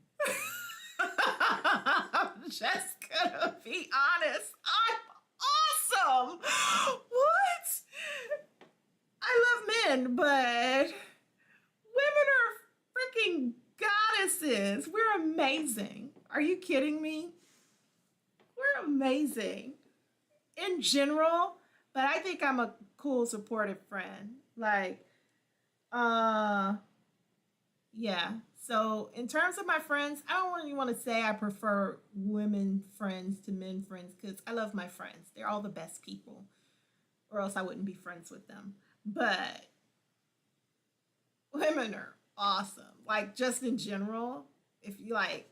I'm just gonna be honest. I'm awesome. What? I love men, but women are freaking goddesses. We're amazing. Are you kidding me? We're amazing in general, but I think I'm a cool, supportive friend. Like, yeah. So in terms of my friends, I don't really want to say I prefer women friends to men friends because I love my friends. They're all the best people, or else I wouldn't be friends with them. But women are awesome. Like just in general, if you like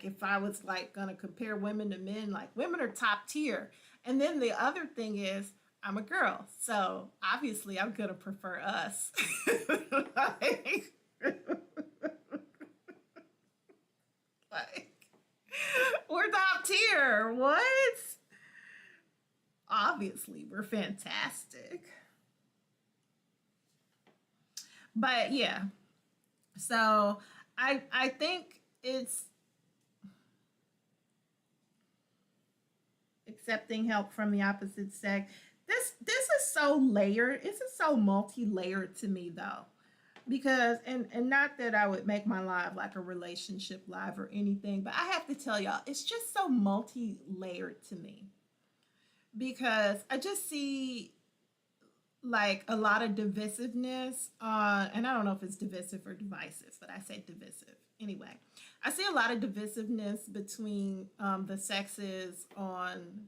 if I was like gonna compare women to men, like women are top tier. And then the other thing is I'm a girl, so obviously I'm gonna prefer us. Like, we're top tier. What? Obviously, we're fantastic. But yeah, so I think it's accepting help from the opposite sex. This is so layered. This is so multi-layered to me though. Because and not that I would make my live like a relationship live or anything, but I have to tell y'all, it's just so multi-layered to me. Because I just see like a lot of divisiveness and I don't know if it's divisive or divisive, but I say divisive. Anyway, I see a lot of divisiveness between the sexes on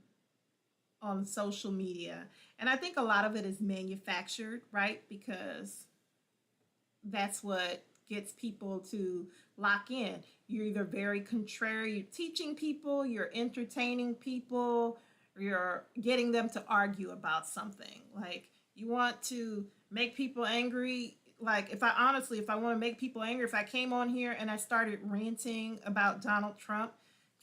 social media. And I think a lot of it is manufactured, right? Because that's what gets people to lock in. You're either very contrary, you're teaching people, you're entertaining people, or you're getting them to argue about something. Like you want to make people angry. Like if I want to make people angry, if I came on here and I started ranting about Donald Trump,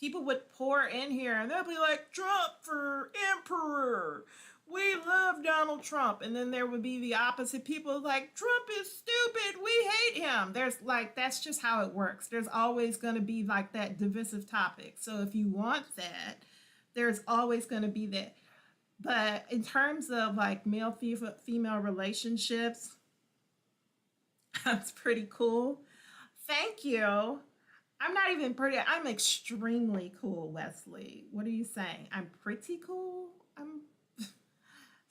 people would pour in here and they'll be like, Trump for emperor. We love Donald Trump. And then there would be the opposite. People like, Trump is stupid. We hate him. There's like, that's just how it works. There's always going to be like that divisive topic. So if you want that, there's always going to be that. But in terms of like male female relationships, that's pretty cool. Thank you. I'm not even pretty. I'm extremely cool, Wesley. What are you saying? I'm pretty cool?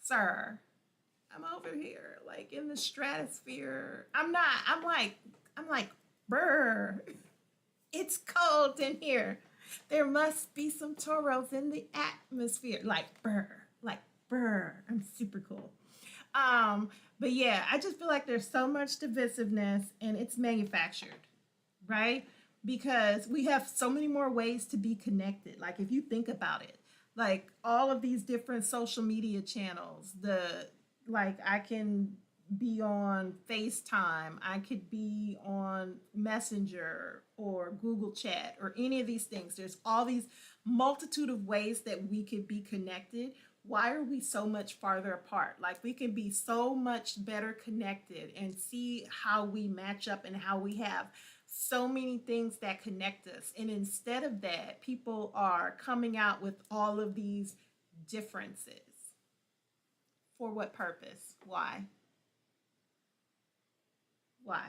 Sir, I'm over here, like in the stratosphere. I'm not. I'm like, brr. It's cold in here. There must be some toros in the atmosphere. Like, brr. I'm super cool. But yeah, I just feel like there's so much divisiveness and it's manufactured, right? Because we have so many more ways to be connected. Like if you think about it, like all of these different social media channels, I can be on FaceTime, I could be on Messenger or Google Chat or any of these things. There's all these multitude of ways that we could be connected. Why are we so much farther apart? Like we can be so much better connected and see how we match up and how we have so many things that connect us. And instead of that, people are coming out with all of these differences. For what purpose? Why? Why?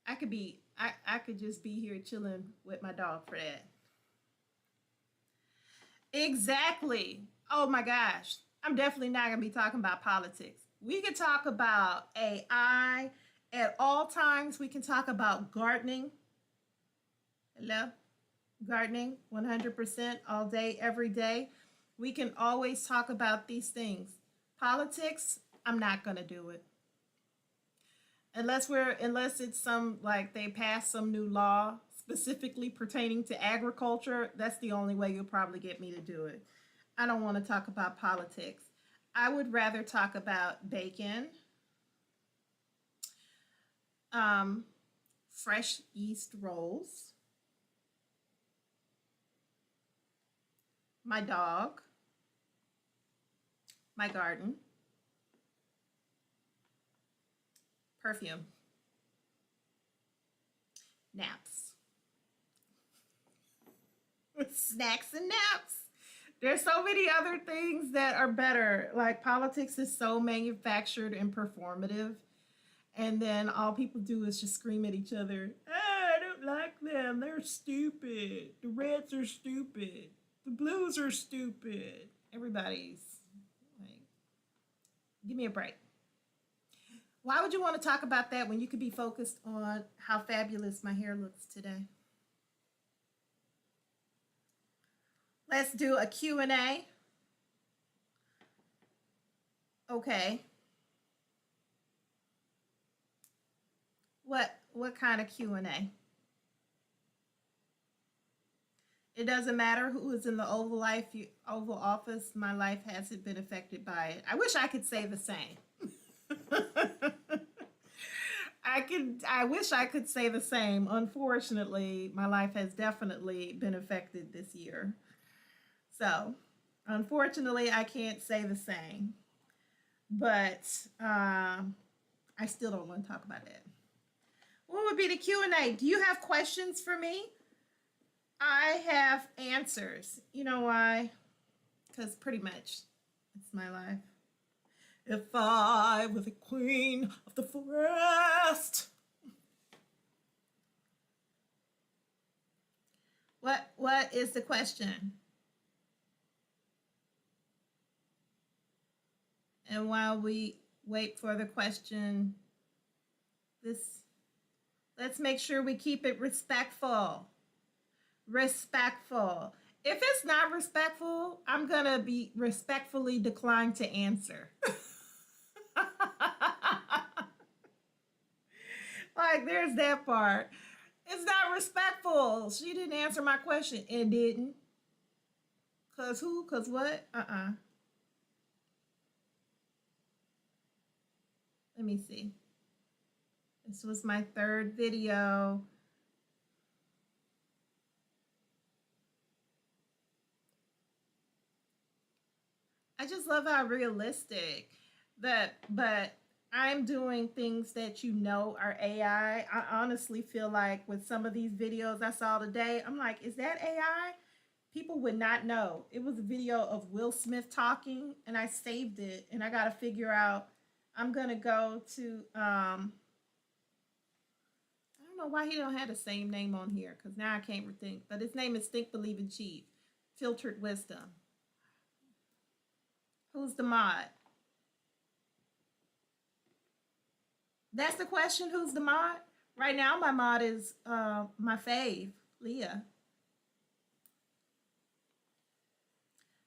I could just be here chilling with my dog for that. Exactly. Oh my gosh. I'm definitely not going to be talking about politics. We could talk about AI at all times. We can talk about gardening. Hello? Gardening 100% all day, every day. We can always talk about these things. Politics, I'm not going to do it. Unless it's some, like they pass some new law specifically pertaining to agriculture, that's the only way you'll probably get me to do it. I don't want to talk about politics. I would rather talk about bacon, fresh yeast rolls, my dog, my garden, perfume, naps, snacks and naps. There's so many other things that are better. Like politics is so manufactured and performative. And then all people do is just scream at each other. I don't like them. They're stupid. The Reds are stupid. The Blues are stupid. Everybody's like, give me a break. Why would you want to talk about that when you could be focused on how fabulous my hair looks today? Let's do a Q&A. Okay. What kind of Q&A? It doesn't matter who is in the Oval Office. My life hasn't been affected by it. I wish I could say the same. I wish I could say the same. Unfortunately, my life has definitely been affected this year. So, unfortunately, I can't say the same. But I still don't want to talk about that. What would be the Q&A? Do you have questions for me? I have answers. You know why? Because pretty much it's my life. If I were the queen of the forest. What is the question? And while we wait for the question, let's make sure we keep it respectful. Respectful. If it's not respectful, I'm gonna be respectfully declined to answer. like, there's that part. It's not respectful. She didn't answer my question and didn't. Cause who? Cause what? Let me see. This was my third video. I just love how realistic that, but I'm doing things that you know are AI. I honestly feel like with some of these videos I saw today, I'm like, is that AI? People would not know. It was a video of Will Smith talking, and I saved it, and I got to figure out. I'm gonna go to I don't know why he don't have the same name on here, because now I can't think. But his name is Think, Believe, Achieve. Filtered Wisdom. Who's the mod? That's the question. Who's the mod? Right now, my mod is my fave, Leah.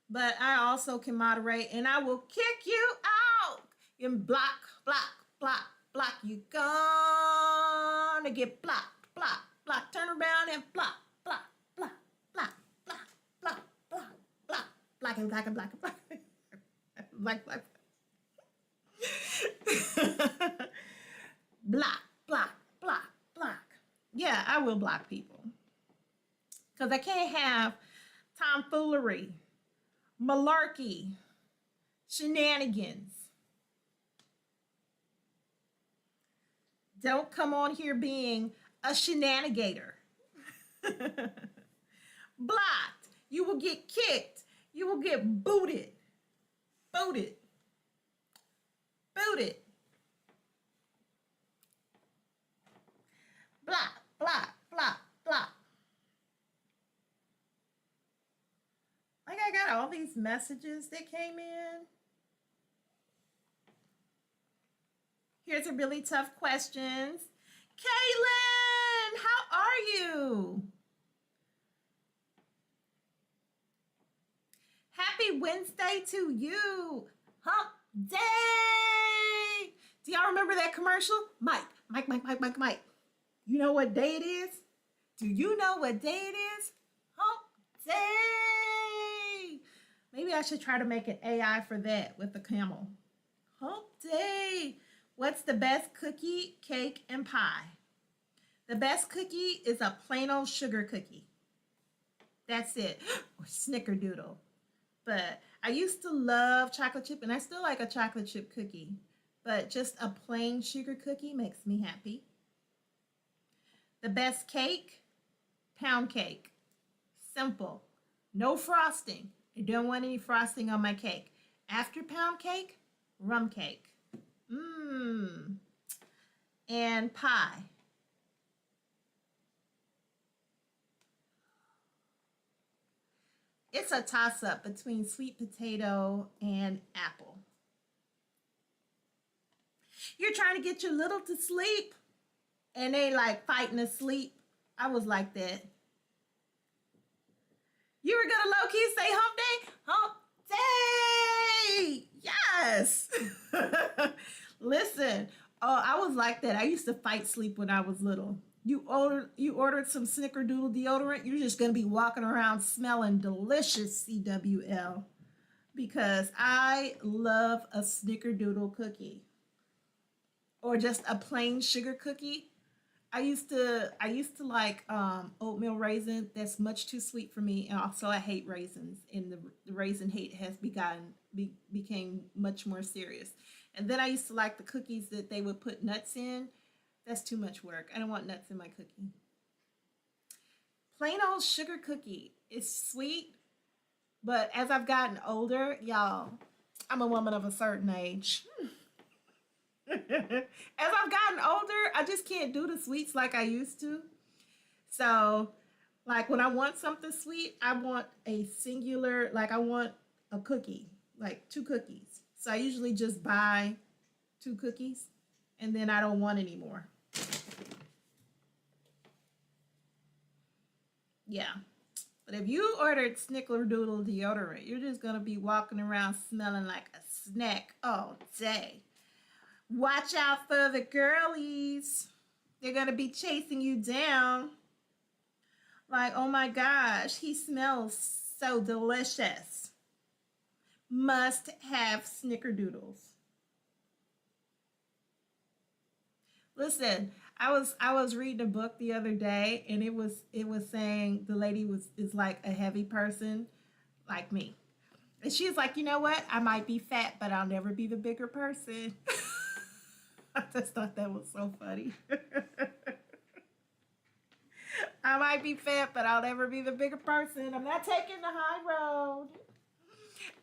But I also can moderate, and I will kick you out. And block, block, block, block. You gonna get blocked, block, block. Turn around and block, block, block, block, block, block, block, block, block, and block, and block, and block. Block, block. Block, block, block, block. Yeah, I will block people. Because I can't have tomfoolery, malarkey, shenanigans. Don't come on here being a shenanigator. Blocked. You will get kicked. You will get booted. Booted. Booted. Block, block, block, block. Like I got all these messages that came in. Here's a really tough questions. Caitlin, how are you? Happy Wednesday to you. Hump day. Do y'all remember that commercial? Mike. You know what day it is? Do you know what day it is? Hump day. Maybe I should try to make an AI for that with the camel. Hump day. What's the best cookie, cake, and pie? The best cookie is a plain old sugar cookie. That's it. Or snickerdoodle. But I used to love chocolate chip, and I still like a chocolate chip cookie. But just a plain sugar cookie makes me happy. The best cake, pound cake. Simple. No frosting. I don't want any frosting on my cake. After pound cake, rum cake. And pie. It's a toss-up between sweet potato and apple. You're trying to get your little to sleep, and they like fighting to sleep. I was like that. You were gonna low-key say hump day? Hump day! Yes! Listen, I was like that. I used to fight sleep when I was little. You ordered some Snickerdoodle deodorant, you're just going to be walking around smelling delicious, CWL. Because I love a Snickerdoodle cookie. Or just a plain sugar cookie. I used to like oatmeal raisin. That's much too sweet for me. And also I hate raisins. And the raisin hate has became much more serious. And then I used to like the cookies that they would put nuts in. That's too much work. I don't want nuts in my cookie. Plain old sugar cookie is sweet, but as I've gotten older, y'all, I'm a woman of a certain age. As I've gotten older, I just can't do the sweets like I used to. So, like when I want something sweet, I want a singular, like I want a cookie, like 2 cookies. So I usually just buy 2 cookies and then I don't want any more. Yeah. But if you ordered Snickerdoodle deodorant, you're just going to be walking around smelling like a snack all day. Watch out for the girlies. They're going to be chasing you down. Like, oh my gosh, he smells so delicious. Must have snickerdoodles. Listen, I was reading a book the other day, and it was saying the lady is like a heavy person like me. And she's like, you know what? I might be fat, but I'll never be the bigger person. I just thought that was so funny. I might be fat, but I'll never be the bigger person. I'm not taking the high road.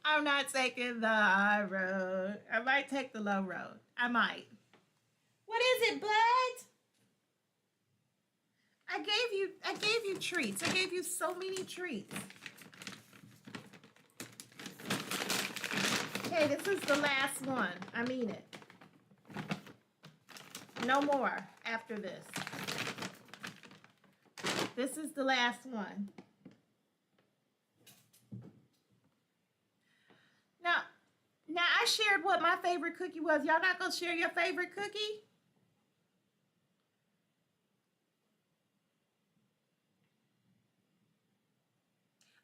I'm not taking the high road. I might take the low road. I might. What is it, bud? I gave you treats. I gave you so many treats. Okay, this is the last one. I mean it. No more after this. This is the last one. Now I shared what my favorite cookie was. Y'all not gonna share your favorite cookie?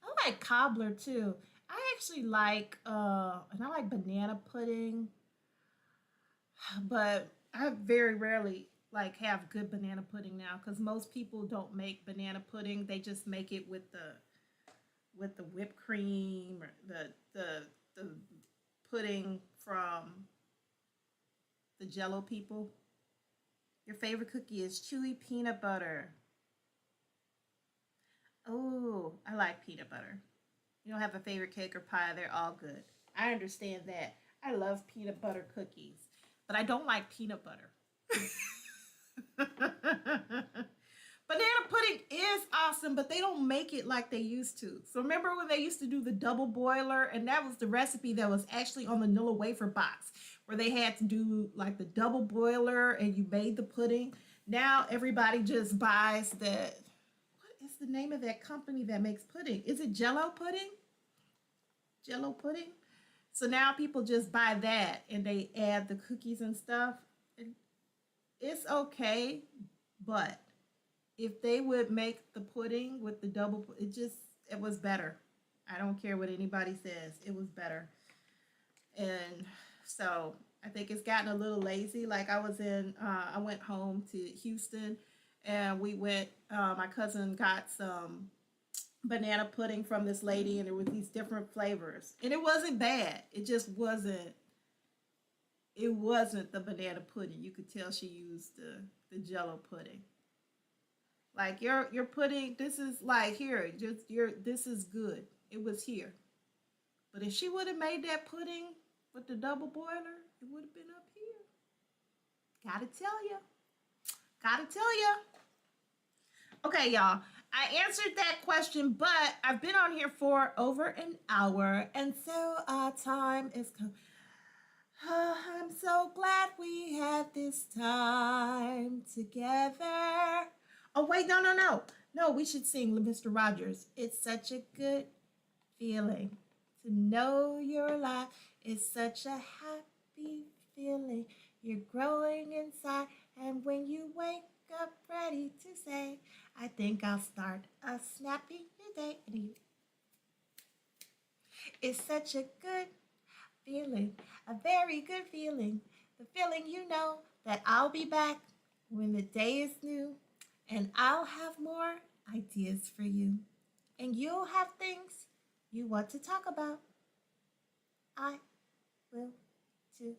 I like cobbler too. I actually like and I like banana pudding, but I very rarely like have good banana pudding now because most people don't make banana pudding. They just make it with the whipped cream or the pudding from the Jello people. Your favorite cookie is chewy peanut butter. Oh, I like peanut butter. You don't have a favorite cake or pie, they're all good. I understand that. I love peanut butter cookies, but I don't like peanut butter. Banana pudding is awesome, but they don't make it like they used to. So remember when they used to do the double boiler, and that was the recipe that was actually on the Nilla wafer box, where they had to do like the double boiler and you made the pudding. Now everybody just buys the, what is the name of that company that makes pudding? Is it Jello pudding? Jello pudding? So now people just buy that and they add the cookies and stuff. It's okay, but if they would make the pudding with the double, it was better. I don't care what anybody says, it was better. And so I think it's gotten a little lazy. Like I went home to Houston and my cousin got some banana pudding from this lady, and there was these different flavors. And it wasn't bad. It just wasn't the banana pudding. You could tell she used the Jello pudding. Like your pudding, this is like here, this is good. It was here. But if she would have made that pudding with the double boiler, it would have been up here. Gotta tell you. Gotta tell you. Okay, y'all. I answered that question, but I've been on here for over an hour, and so our time is come. I'm so glad we had this time together. Oh, wait, no. No, we should sing Mr. Rogers. It's such a good feeling to know you're alive. It's such a happy feeling. You're growing inside, and when you wake up ready to say, I think I'll start a snappy new day. It's such a good feeling, a very good feeling. The feeling you know that I'll be back when the day is new, and I'll have more ideas for you. And you'll have things you want to talk about. I will too.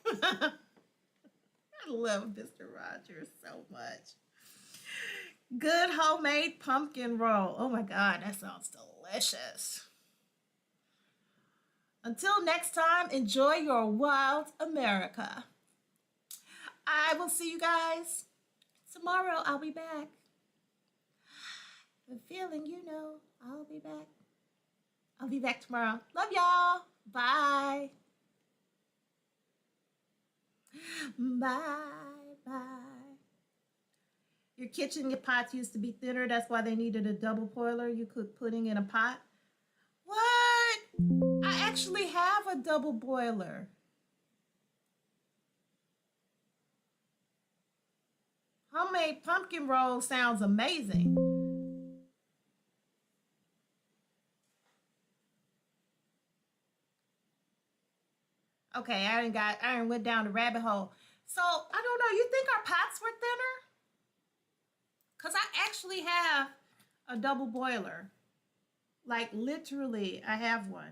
I love Mr. Rogers so much. Good homemade pumpkin roll. Oh my God, that sounds delicious. Until next time, enjoy your wild America. I will see you guys tomorrow. I'll be back. The feeling you know, I'll be back. I'll be back tomorrow. Love y'all. Bye. Bye. Your kitchen, your pots used to be thinner. That's why they needed a double boiler. You cook pudding in a pot. What? I actually have a double boiler. Homemade pumpkin roll sounds amazing. Okay, I done went down the rabbit hole. So I don't know. You think our pots were thinner? Cause I actually have a double boiler. Like literally, I have one.